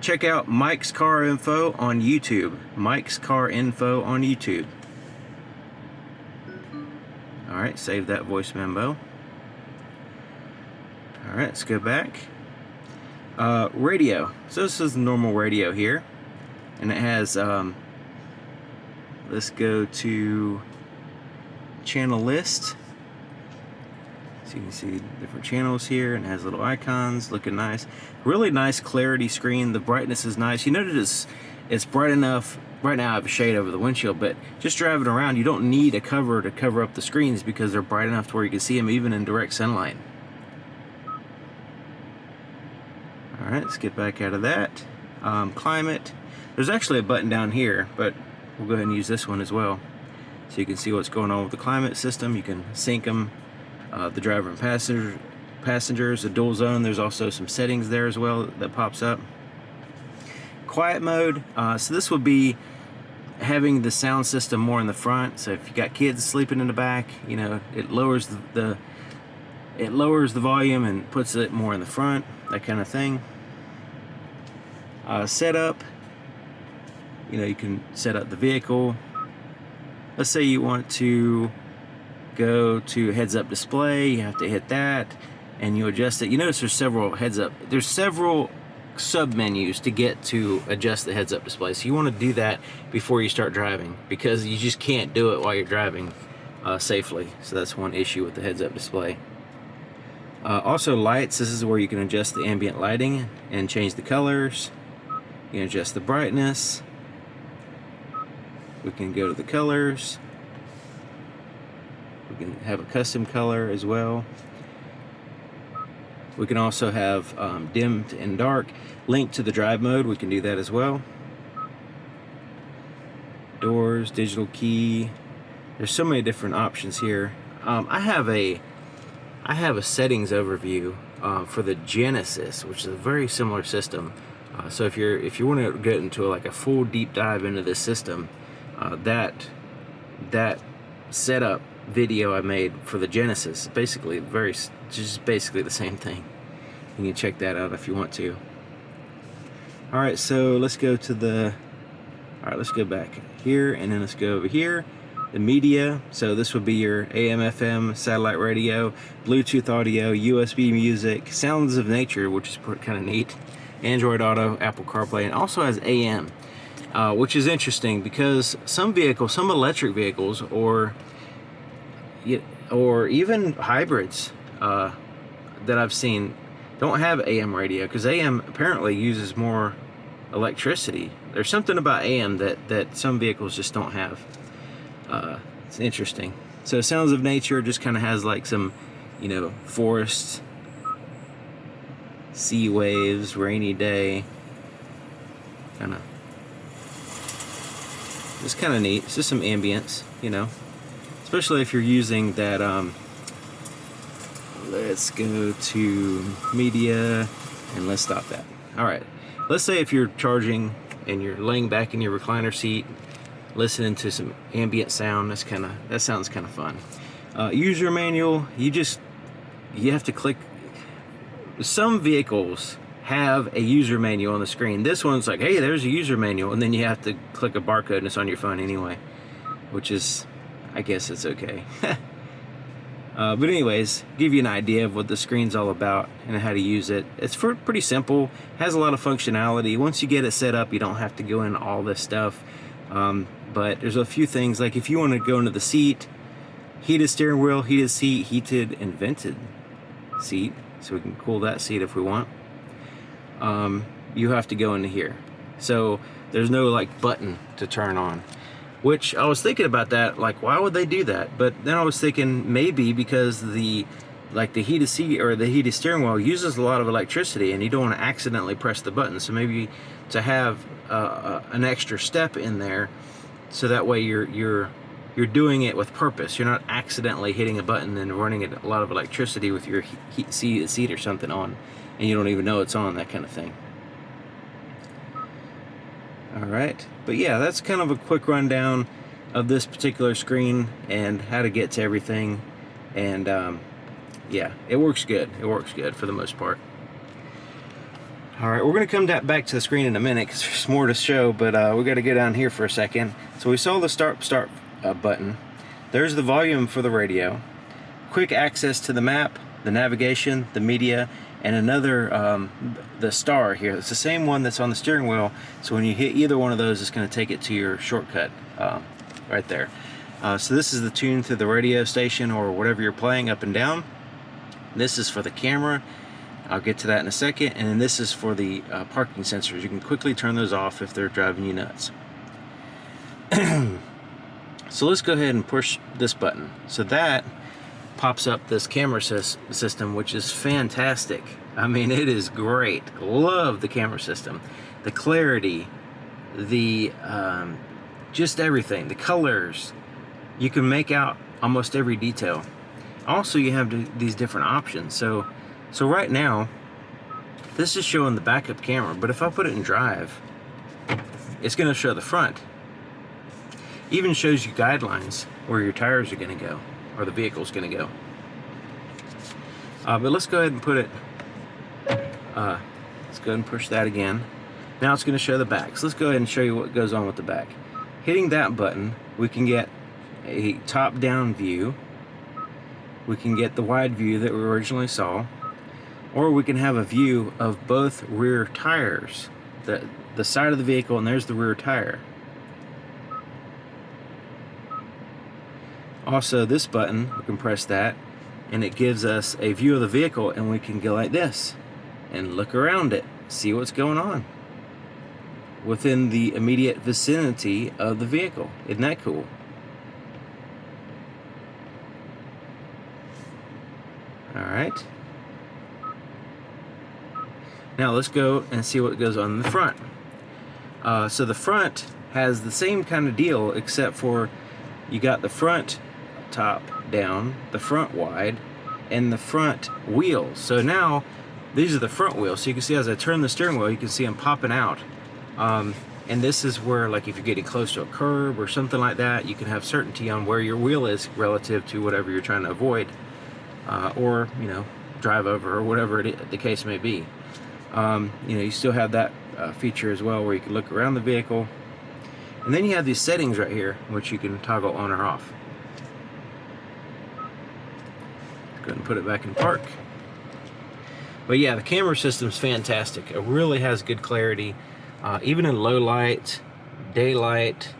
Check out Mike's Car Info on YouTube. Mike's Car Info on YouTube. Alright, save that voice memo. Alright, let's go back. Radio. So this is the normal radio here. And it has, let's go to channel list. So you can see different channels here, and it has little icons, looking nice. Really nice clarity screen. The brightness is nice. You notice it's bright enough. Right now I have a shade over the windshield, but just driving around, you don't need a cover to cover up the screens because they're bright enough to where you can see them even in direct sunlight. Alright, let's get back out of that. Climate. There's actually a button down here, but we'll go ahead and use this one as well. So you can see what's going on with the climate system. You can sync them, the driver and passengers, the dual zone. There's also some settings there as well that pops up. Quiet mode. So this would be having the sound system more in the front. So if you got kids sleeping in the back, you know, it lowers the volume and puts it more in the front, that kind of thing. Setup. You know, you can set up the vehicle. Let's say you want to go to heads-up display. You have to hit that, and you adjust it. You notice there's several heads-up. There's several sub menus to get to adjust the heads-up display. So you want to do that before you start driving, because you just can't do it while you're driving safely. So that's one issue with the heads-up display. Also lights, this is where you can adjust the ambient lighting and change the colors. You can adjust the brightness. We can go to the colors. We can have a custom color as well. We can also have dimmed and dark. Linked to the drive mode, we can do that as well. Doors, digital key. There's so many different options here. I have a settings overview for the Genesis, which is a very similar system. So if you want to get into like a full deep dive into this system, that setup video I made for the Genesis, basically just basically the same thing. You can check that out if you want to. All right, so let's go to let's go back here, and then let's go over here. The media, so this would be your AM, FM, satellite radio, Bluetooth audio, USB music, sounds of nature, which is kind of neat, Android Auto, Apple CarPlay, and also has AM, which is interesting because some electric vehicles, or even hybrids that I've seen don't have AM radio, because AM apparently uses more electricity. There's something about AM that some vehicles just don't have. It's interesting. So sounds of nature just kind of has like some, forests, sea waves, rainy day, it's kind of neat. It's just some ambience, especially if you're using that. Let's go to media, and let's stop that. All right, let's say if you're charging and you're laying back in your recliner seat, listening to some ambient sound, that sounds kind of fun. User manual, you have to click. Some vehicles have a user manual on the screen. This one's like, hey, there's a user manual, and then you have to click a barcode, and it's on your phone anyway, which is, I guess it's okay. But anyways, give you an idea of what the screen's all about and how to use it. It's pretty simple, has a lot of functionality. Once you get it set up, you don't have to go into all this stuff. But there's a few things, like if you want to go into the seat, heated steering wheel, heated seat, heated and vented seat, so we can cool that seat if we want. You have to go into here. So there's no like button to turn on, which I was thinking about that, like why would they do that? But then I was thinking maybe because the heated seat or the heated steering wheel uses a lot of electricity, and you don't want to accidentally press the button. So maybe to have an extra step in there, so that way you're doing it with purpose. You're not accidentally hitting a button and running a lot of electricity with your seat or something on, and you don't even know it's on, that kind of thing. All right, but yeah, that's kind of a quick rundown of this particular screen and how to get to everything. And yeah, it works good. It works good for the most part. All right, we're going to come back to the screen in a minute because there's more to show, but we got to go down here for a second. So we saw the start button. There's the volume for the radio, quick access to the map, the navigation, the media, and another, the star here. It's the same one that's on the steering wheel, so when you hit either one of those, it's going to take it to your shortcut right there. So this is the tune through the radio station or whatever you're playing up and down. This is for the camera. I'll get to that in a second. And then this is for the parking sensors. You can quickly turn those off if they're driving you nuts. So let's go ahead and push this button. So that pops up this camera system, which is fantastic. I mean, it is great. Love the camera system. The clarity, the just everything, the colors. You can make out almost every detail. Also, you have these different options. So right now, this is showing the backup camera, but if I put it in drive, it's going to show the front. Even shows you guidelines where your tires are going to go, or the vehicle's going to go. But let's go ahead and put it, let's go ahead and push that again. Now it's going to show the back. So let's go ahead and show you what goes on with the back. Hitting that button, we can get a top-down view. We can get the wide view that we originally saw. or we can have a view of both rear tires, the side of the vehicle, and there's the rear tire. Also, this button, we can press that, and it gives us a view of the vehicle, and we can go like this and look around it, see what's going on within the immediate vicinity of the vehicle. Isn't that cool? All right. Now let's go and see what goes on in the front. So the front has the same kind of deal, except for you got the front top down, the front wide, and the front wheels. So now these are the front wheels. So you can see as I turn the steering wheel, you can see them popping out. And this is where, like, if you're getting close to a curb or something like that, you can have certainty on where your wheel is relative to whatever you're trying to avoid, or, you know, drive over, or whatever the case may be. You know, you still have that feature as well, where you can look around the vehicle. And then you have these settings right here, which you can toggle on or off. Go ahead and put it back in park. But yeah, the camera system's fantastic. It really has good clarity, even in low light, daylight,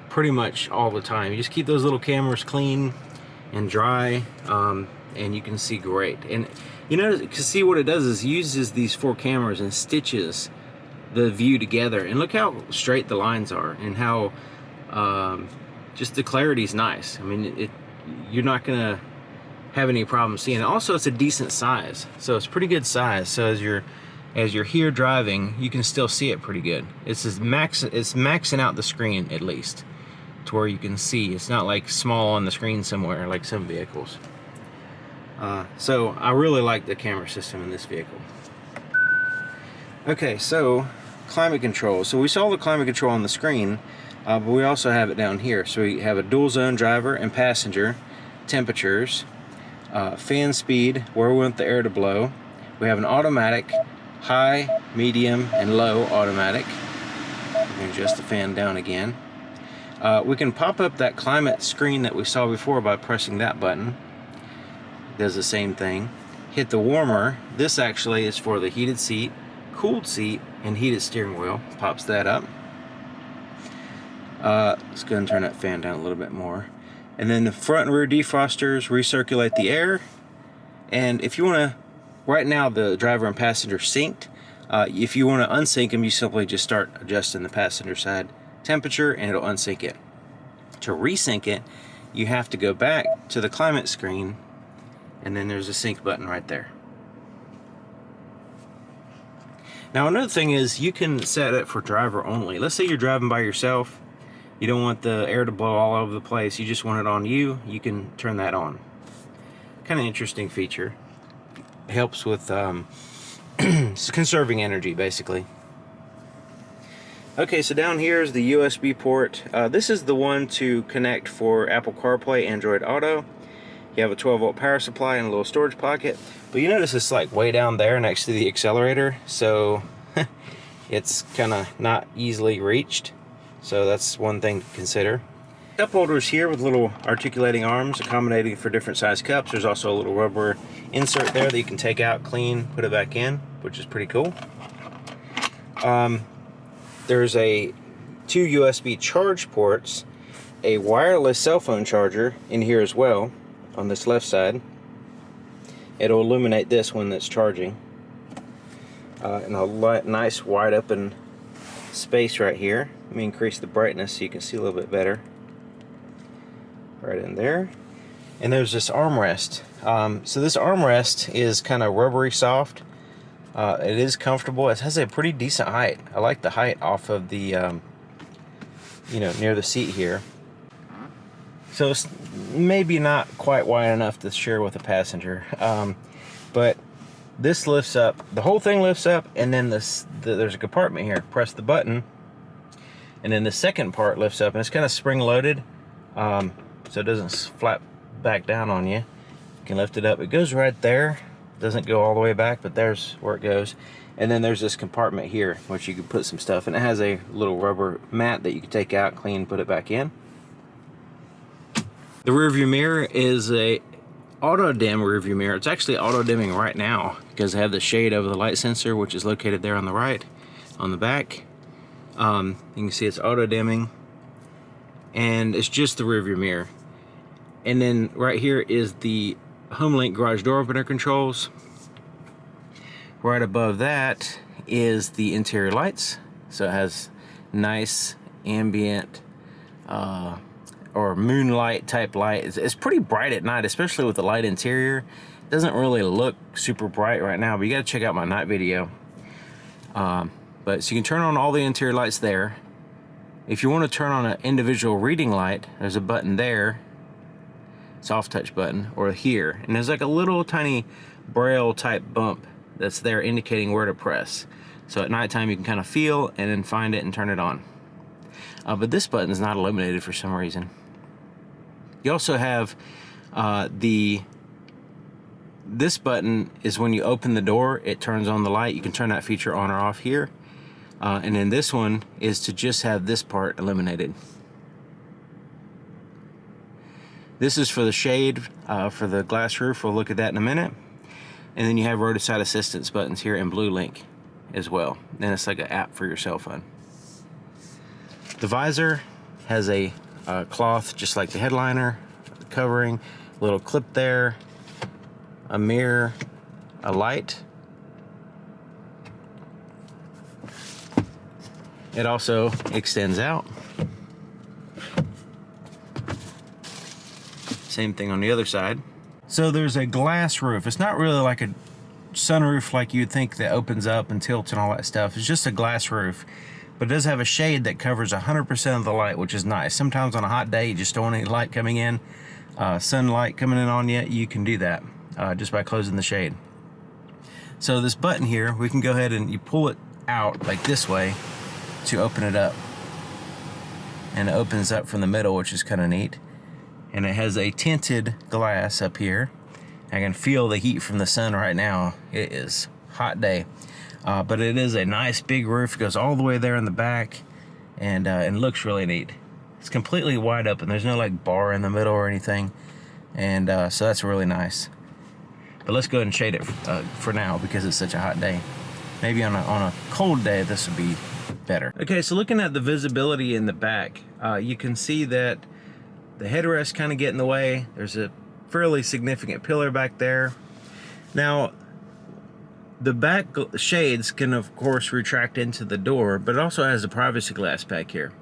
pretty much all the time. You just keep those little cameras clean and dry, and you can see great. And you know, to see what it does is it uses these 4 cameras and stitches the view together. And look how straight the lines are, and how just the clarity's nice. I mean, you're not gonna have any problem seeing it. Also, it's a decent size, so it's pretty good size. So as you're here driving, you can still see it pretty good. It's maxing out the screen, at least to where you can see. It's not like small on the screen somewhere like some vehicles. So I really like the camera system in this vehicle. Okay, so climate control. So we saw the climate control on the screen, but we also have it down here. So we have a dual zone driver and passenger, temperatures, fan speed, where we want the air to blow. We have an automatic, high, medium, and low automatic. We can adjust the fan down again. We can pop up that climate screen that we saw before by pressing that button. Does the same thing. Hit the warmer. This actually is for the heated seat, cooled seat, and heated steering wheel. Pops that up. Let's go ahead and turn that fan down a little bit more. And then the front and rear defrosters recirculate the air. And if you want to, right now the driver and passenger synced. If you want to unsync them, you simply just start adjusting the passenger side temperature and it'll unsync it. To resync it, you have to go back to the climate screen, and then there's a sync button right there. Now another thing is you can set it for driver only. Let's say you're driving by yourself. You don't want the air to blow all over the place. You just want it on you. You can turn that on. Kind of interesting feature. It helps with conserving energy, basically. Okay, so down here is the USB port. This is the one to connect for Apple CarPlay, Android Auto. You have a 12-volt power supply and a little storage pocket. But you notice it's like way down there next to the accelerator, so it's kind of not easily reached. So that's one thing to consider. Cup holders here with little articulating arms accommodating for different size cups. There's also a little rubber insert there that you can take out, clean, put it back in, which is pretty cool. There's 2 USB charge ports, a wireless cell phone charger in here as well on this left side. It'll illuminate this when it's charging. And a nice wide open space right here. Let me increase the brightness so you can see a little bit better. Right in there. And there's this armrest. So this armrest is kind of rubbery soft. It is comfortable. It has a pretty decent height. I like the height off of the, near the seat here. So it's maybe not quite wide enough to share with a passenger. But this lifts up. The whole thing lifts up, and then there's a compartment here. Press the button, and then the second part lifts up, and it's kind of spring-loaded, so it doesn't flap back down on you. You can lift it up. It goes right there. Doesn't go all the way back, but there's where it goes. And then there's this compartment here, which you can put some stuff, and it has a little rubber mat that you can take out, clean, put it back in. The rear view mirror is a auto dim rear view mirror. It's actually auto dimming right now. because I have the shade over the light sensor, which is located there on the right, on the back. You can see it's auto dimming, and it's just the rearview mirror. And then right here is the HomeLink garage door opener controls. Right above that is the interior lights. So it has nice ambient or moonlight type light. It's pretty bright at night, especially with the light interior. It doesn't really look super bright right now, but you gotta check out my night video. But so you can turn on all the interior lights there. If you want to turn on an individual reading light, there's a button there, soft touch button, or here, and there's like a little tiny braille type bump that's there indicating where to press. So at nighttime you can kind of feel and then find it and turn it on. But this button is not illuminated for some reason. You also have this button is when you open the door, it turns on the light. You can turn that feature on or off here. And then this one is to just have this part illuminated. This is for the shade, for the glass roof. We'll look at that in a minute. And then you have roadside assistance buttons here in blue link as well. Then it's like an app for your cell phone. The visor has a cloth just like the headliner, covering, little clip there, a mirror, a light. It also extends out. Same thing on the other side. So there's a glass roof. It's not really like a sunroof like you'd think that opens up and tilts and all that stuff. It's just a glass roof, but it does have a shade that covers 100% of the light, which is nice. Sometimes on a hot day, you just don't want any light coming in, sunlight coming in on you. You can do that just by closing the shade. So this button here, we can go ahead and you pull it out like this way to open it up, and it opens up from the middle, which is kind of neat. And it has a tinted glass up here. I can feel the heat from the sun right now. It is a hot day, but it is a nice big roof. It goes all the way there in the back, and looks really neat. It's completely wide open. There's no like bar in the middle or anything, and so that's really nice. But let's go ahead and shade it for now because it's such a hot day. Maybe on a cold day this would be better. Okay, so looking at the visibility in the back, you can see that the headrest kind of get in the way. There's a fairly significant pillar back there. Now, the back shades can of course retract into the door, but it also has a privacy glass back here.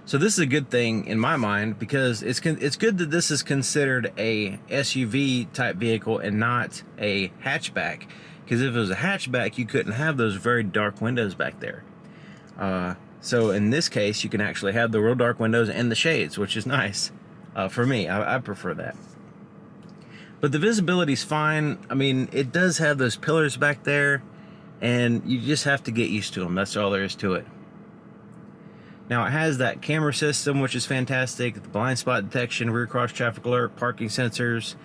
So this is a good thing in my mind because it's good that this is considered a SUV type vehicle and not a hatchback. Because if it was a hatchback, you couldn't have those very dark windows back there. So in this case, you can actually have the real dark windows and the shades, which is nice. For me, I prefer that. But the visibility's fine. I mean, it does have those pillars back there, and you just have to get used to them. That's all there is to it. Now, it has that camera system, which is fantastic. The blind spot detection, rear cross traffic alert, parking sensors,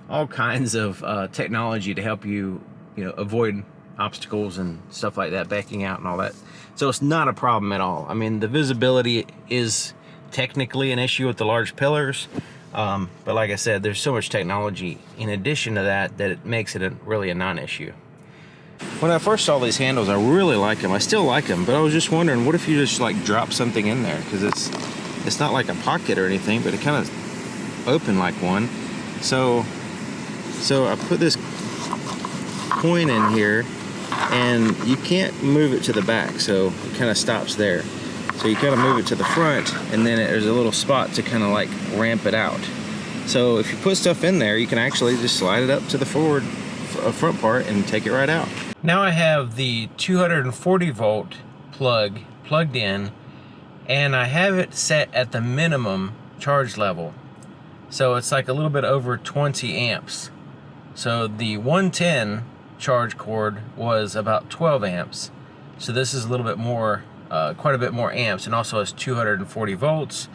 all kinds of technology to help you, avoid obstacles and stuff like that, backing out and all that. So it's not a problem at all. I mean, the visibility is technically an issue with the large pillars, but like I said, there's so much technology in addition to that it makes it really a non-issue. When I first saw these handles, I really like them. I still like them, but I was just wondering, what if you just like drop something in there? Because it's not like a pocket or anything, but it kind of open like one. So I put this coin in here, and you can't move it to the back, so it kind of stops there. So you kind of move it to the front, and then there's a little spot to kind of like ramp it out. So if you put stuff in there, you can actually just slide it up to the front part and take it right out. Now I have the 240 volt plug plugged in, and I have it set at the minimum charge level. So it's like a little bit over 20 amps. So the 110 charge cord was about 12 amps. So this is a little bit more, quite a bit more amps, and also has 240 volts.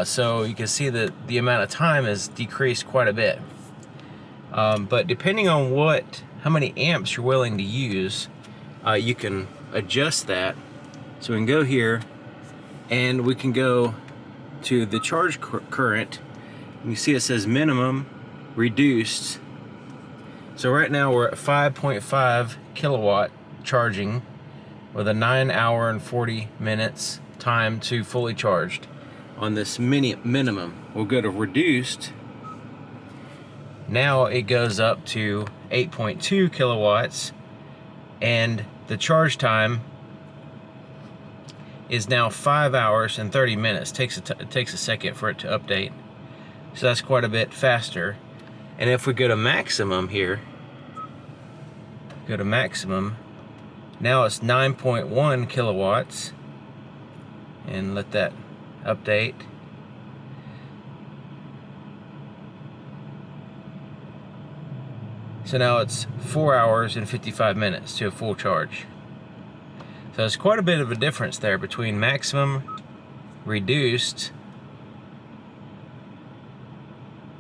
So you can see that the amount of time has decreased quite a bit. But depending on how many amps you're willing to use, you can adjust that. So we can go here, and we can go to the charge current. You see it says minimum, reduced, So right now we're at 5.5 kilowatt charging with a 9 hour and 40 minutes time to fully charged. On this minimum, we'll go to reduced. Now it goes up to 8.2 kilowatts, and the charge time is now 5 hours and 30 minutes. It takes a second for it to update. So that's quite a bit faster. And if we go to maximum here, go to maximum, now it's 9.1 kilowatts, and let that update. So now it's 4 hours and 55 minutes to a full charge. So there's quite a bit of a difference there between maximum, reduced.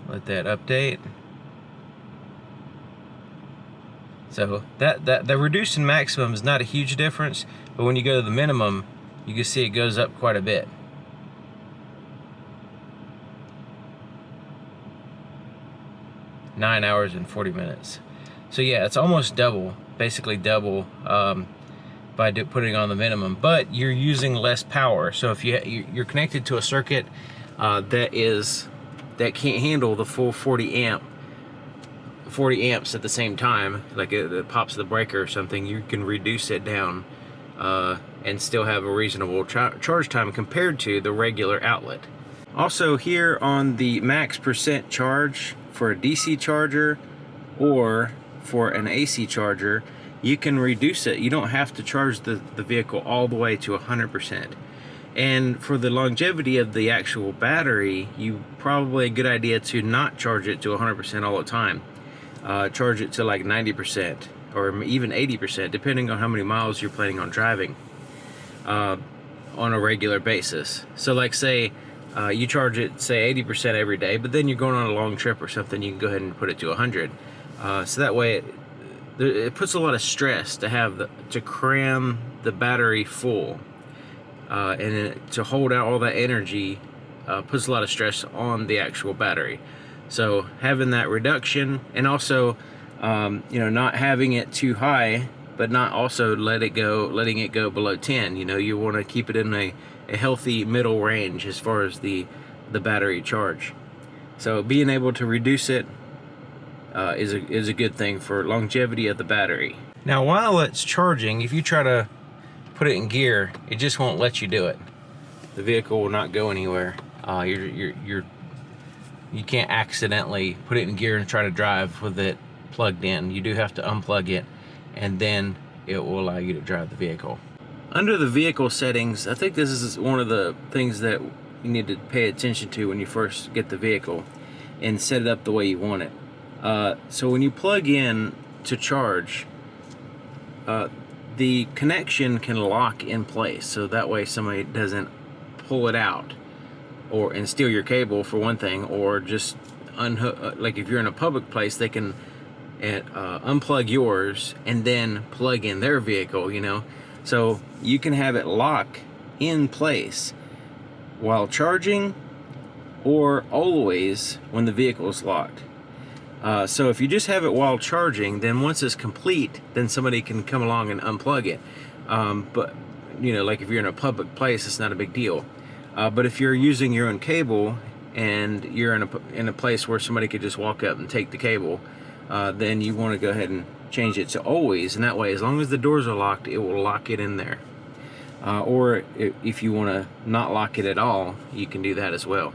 Let that update. So the reduced and maximum is not a huge difference, but when you go to the minimum, you can see it goes up quite a bit. Nine hours and 40 minutes. So yeah, it's almost double, basically double by putting on the minimum, but you're using less power. So if you're connected to a circuit that can't handle the full 40 amps at the same time, like it pops the breaker or something, you can reduce it down and still have a reasonable charge time compared to the regular outlet. Also here on the max percent charge for a DC charger or for an AC charger, you can reduce it. You don't have to charge the vehicle all the way to 100%. And for the longevity of the actual battery, probably a good idea to not charge it to 100% all the time. Charge it to like 90% or even 80%, depending on how many miles you're planning on driving on a regular basis. So like say you charge it, say 80% every day, but then you're going on a long trip or something, you can go ahead and put it to 100. So that way it puts a lot of stress to cram the battery full. And to hold out all that energy puts a lot of stress on the actual battery. So having that reduction, and also not having it too high, but not also letting it go below 10. You want to keep it in a healthy middle range as far as the battery charge. So being able to reduce it is a good thing for longevity of the battery. Now while it's charging, if you try to put it in gear, it just won't let you do it. The vehicle will not go anywhere. You can't accidentally put it in gear and try to drive with it plugged in. You do have to unplug it, and then it will allow you to drive the vehicle. Under the vehicle settings, I think this is one of the things that you need to pay attention to when you first get the vehicle and set it up the way you want it. So when you plug in to charge, the connection can lock in place, so that way somebody doesn't pull it out and steal your cable, for one thing, or just unhook. Like if you're in a public place, they can unplug yours and then plug in their vehicle, so you can have it lock in place while charging or always when the vehicle is locked. So if you just have it while charging, then once it's complete, then somebody can come along and unplug it. But like if you're in a public place, it's not a big deal. But if you're using your own cable and you're in a place where somebody could just walk up and take the cable, then you want to go ahead and change it to always, and that way, as long as the doors are locked, it will lock it in there. Or if you want to not lock it at all, you can do that as well.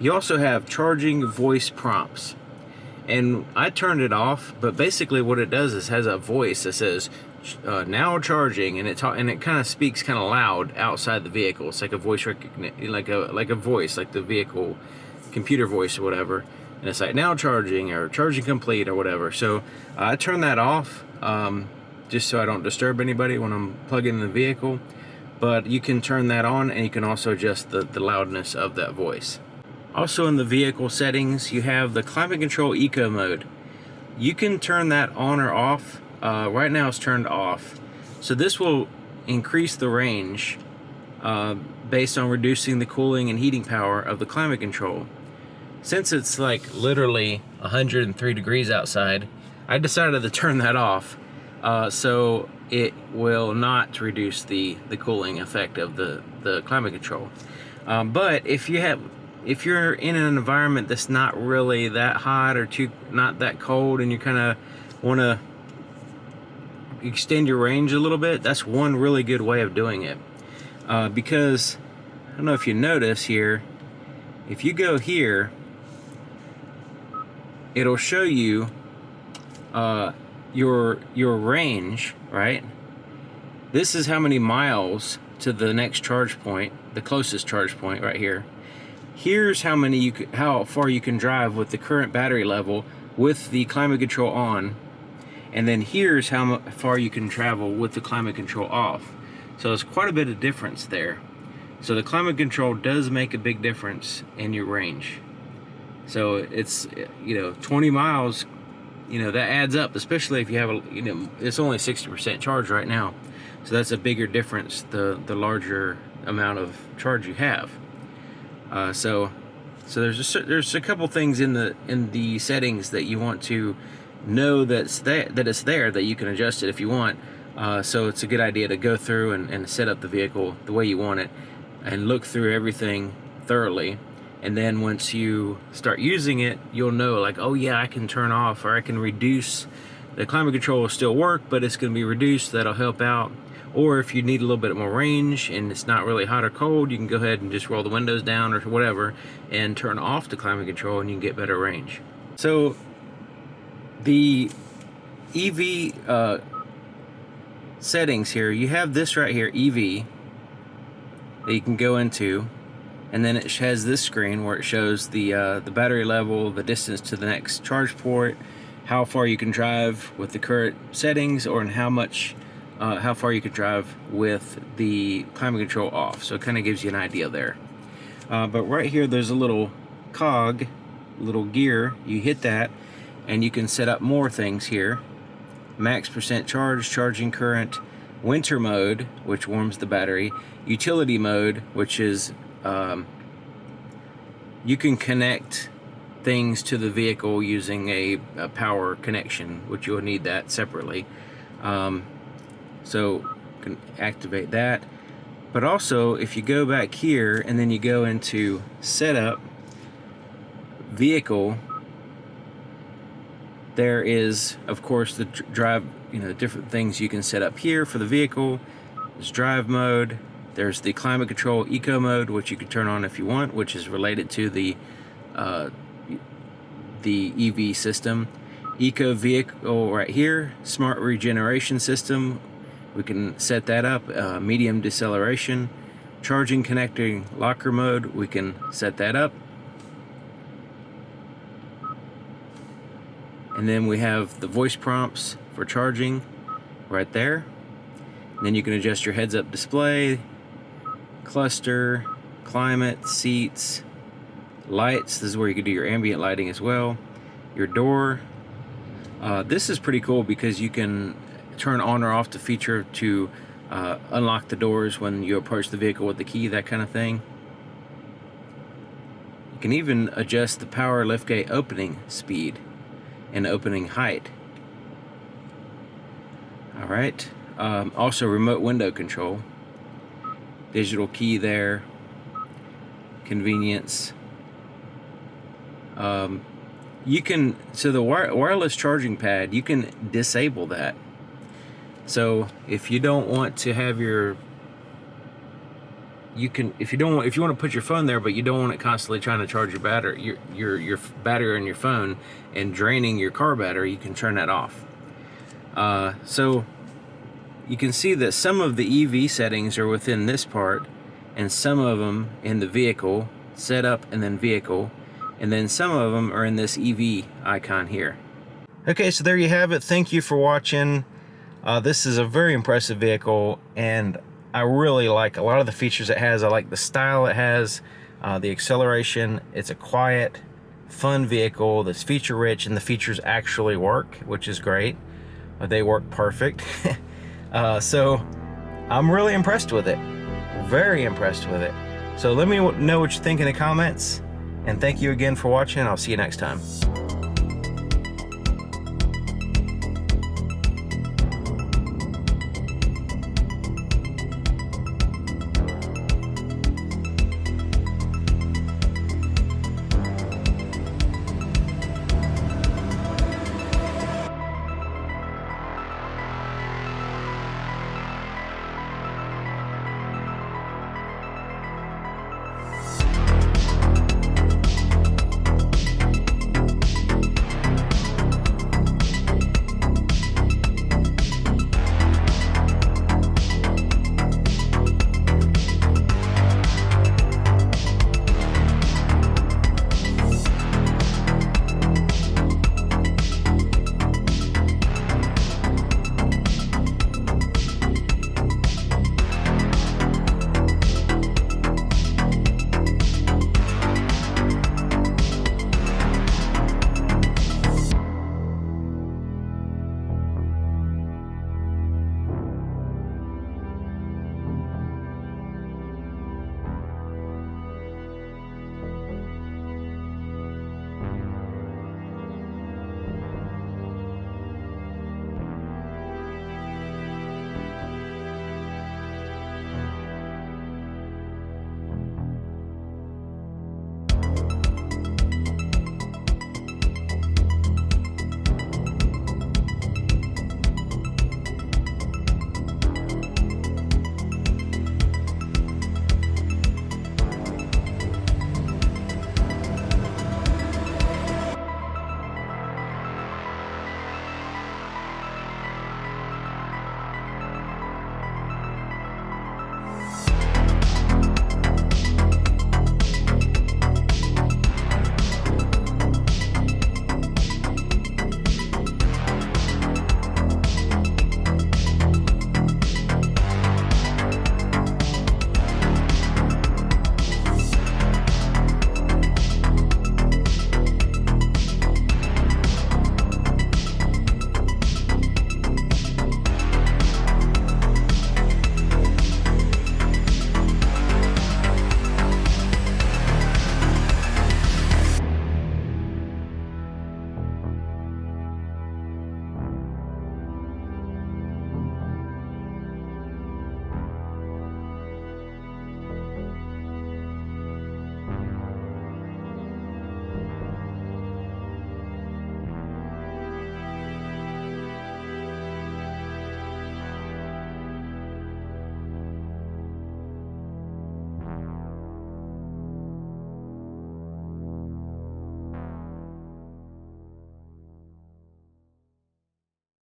You also have charging voice prompts, and I turned it off, but basically what it does is has a voice that says now charging, and it kind of speaks kind of loud outside the vehicle. It's like a voice recognition, like a voice, like the vehicle computer voice or whatever, and it's like now charging or charging complete or whatever. So I turn that off just so I don't disturb anybody when I'm plugging in the vehicle, but you can turn that on, and you can also adjust the loudness of that voice. Also in the vehicle settings, you have the climate control eco mode. You can turn that on or off. Right now it's turned off. So this will increase the range based on reducing the cooling and heating power of the climate control. since it's like literally 103 degrees outside, I decided to turn that off, so it will not reduce the cooling effect of the climate control. But if you're in an environment that's not really that hot or not that cold, and you kind of want to extend your range a little bit, that's one really good way of doing it. Because I don't know if you notice here, if you go here, it'll show you your range, right? This is how many miles to the next charge point, the closest charge point right here. Here's how far you can drive with the current battery level with the climate control on, and then here's how far you can travel with the climate control off. So there's quite a bit of difference there. So the climate control does make a big difference in your range. So it's, 20 miles, that adds up, especially if you have it's only 60% charge right now. So that's a bigger difference the larger amount of charge you have. So there's a couple things in the settings that you want to know that it's there, that you can adjust it if you want. So it's a good idea to go through and set up the vehicle the way you want it, and look through everything thoroughly. And then once you start using it, you'll know, like, oh yeah, I can turn off, or I can reduce. The climate control will still work, but it's going to be reduced. That'll help out. Or if you need a little bit more range and it's not really hot or cold, you can go ahead and just roll the windows down or whatever and turn off the climate control, and you can get better range. So the EV settings here, you have this right here, EV, that you can go into, and then it has this screen where it shows the battery level, the distance to the next charge port, how far you can drive with the current settings, or in how far you could drive with the climate control off. So it kind of gives you an idea there. But right here, there's a little cog, little gear. You hit that, and you can set up more things here. Max percent charge, charging current, winter mode, which warms the battery, utility mode, which is you can connect things to the vehicle using a power connection, which you'll need that separately. So you can activate that. But also, if you go back here and then you go into setup, vehicle, there is, of course, the drive, different things you can set up here for the vehicle. There's drive mode. There's the climate control eco mode, which you can turn on if you want, which is related to the EV system. Eco vehicle right here. Smart regeneration system. We can set that up. Medium deceleration. Charging connecting locker mode. We can set that up. And then we have the voice prompts for charging right there. And then you can adjust your heads-up display, cluster, climate, seats, lights. This is where you can do your ambient lighting as well. Your door. This is pretty cool because you can turn on or off the feature to unlock the doors when you approach the vehicle with the key, that kind of thing. You can even adjust the power liftgate opening speed and opening height. All right. Also remote window control. Digital key there. Convenience. You can, so the wireless charging pad, you can disable that. So if you don't want to have if you want to put your phone there, but you don't want it constantly trying to charge your battery, your battery on your phone and draining your car battery, you can turn that off. So you can see that some of the EV settings are within this part, and some of them in the vehicle setup, and then vehicle, and then some of them are in this EV icon here. Okay, so there you have it. Thank you for watching. This is a very impressive vehicle, and I really like a lot of the features it has. I like the style it has, the acceleration. It's a quiet, fun vehicle that's feature rich, and the features actually work, which is great. They work perfect. So I'm really impressed with it. Very impressed with it. So let me know what you think in the comments, And thank you again for watching. I'll see you next time.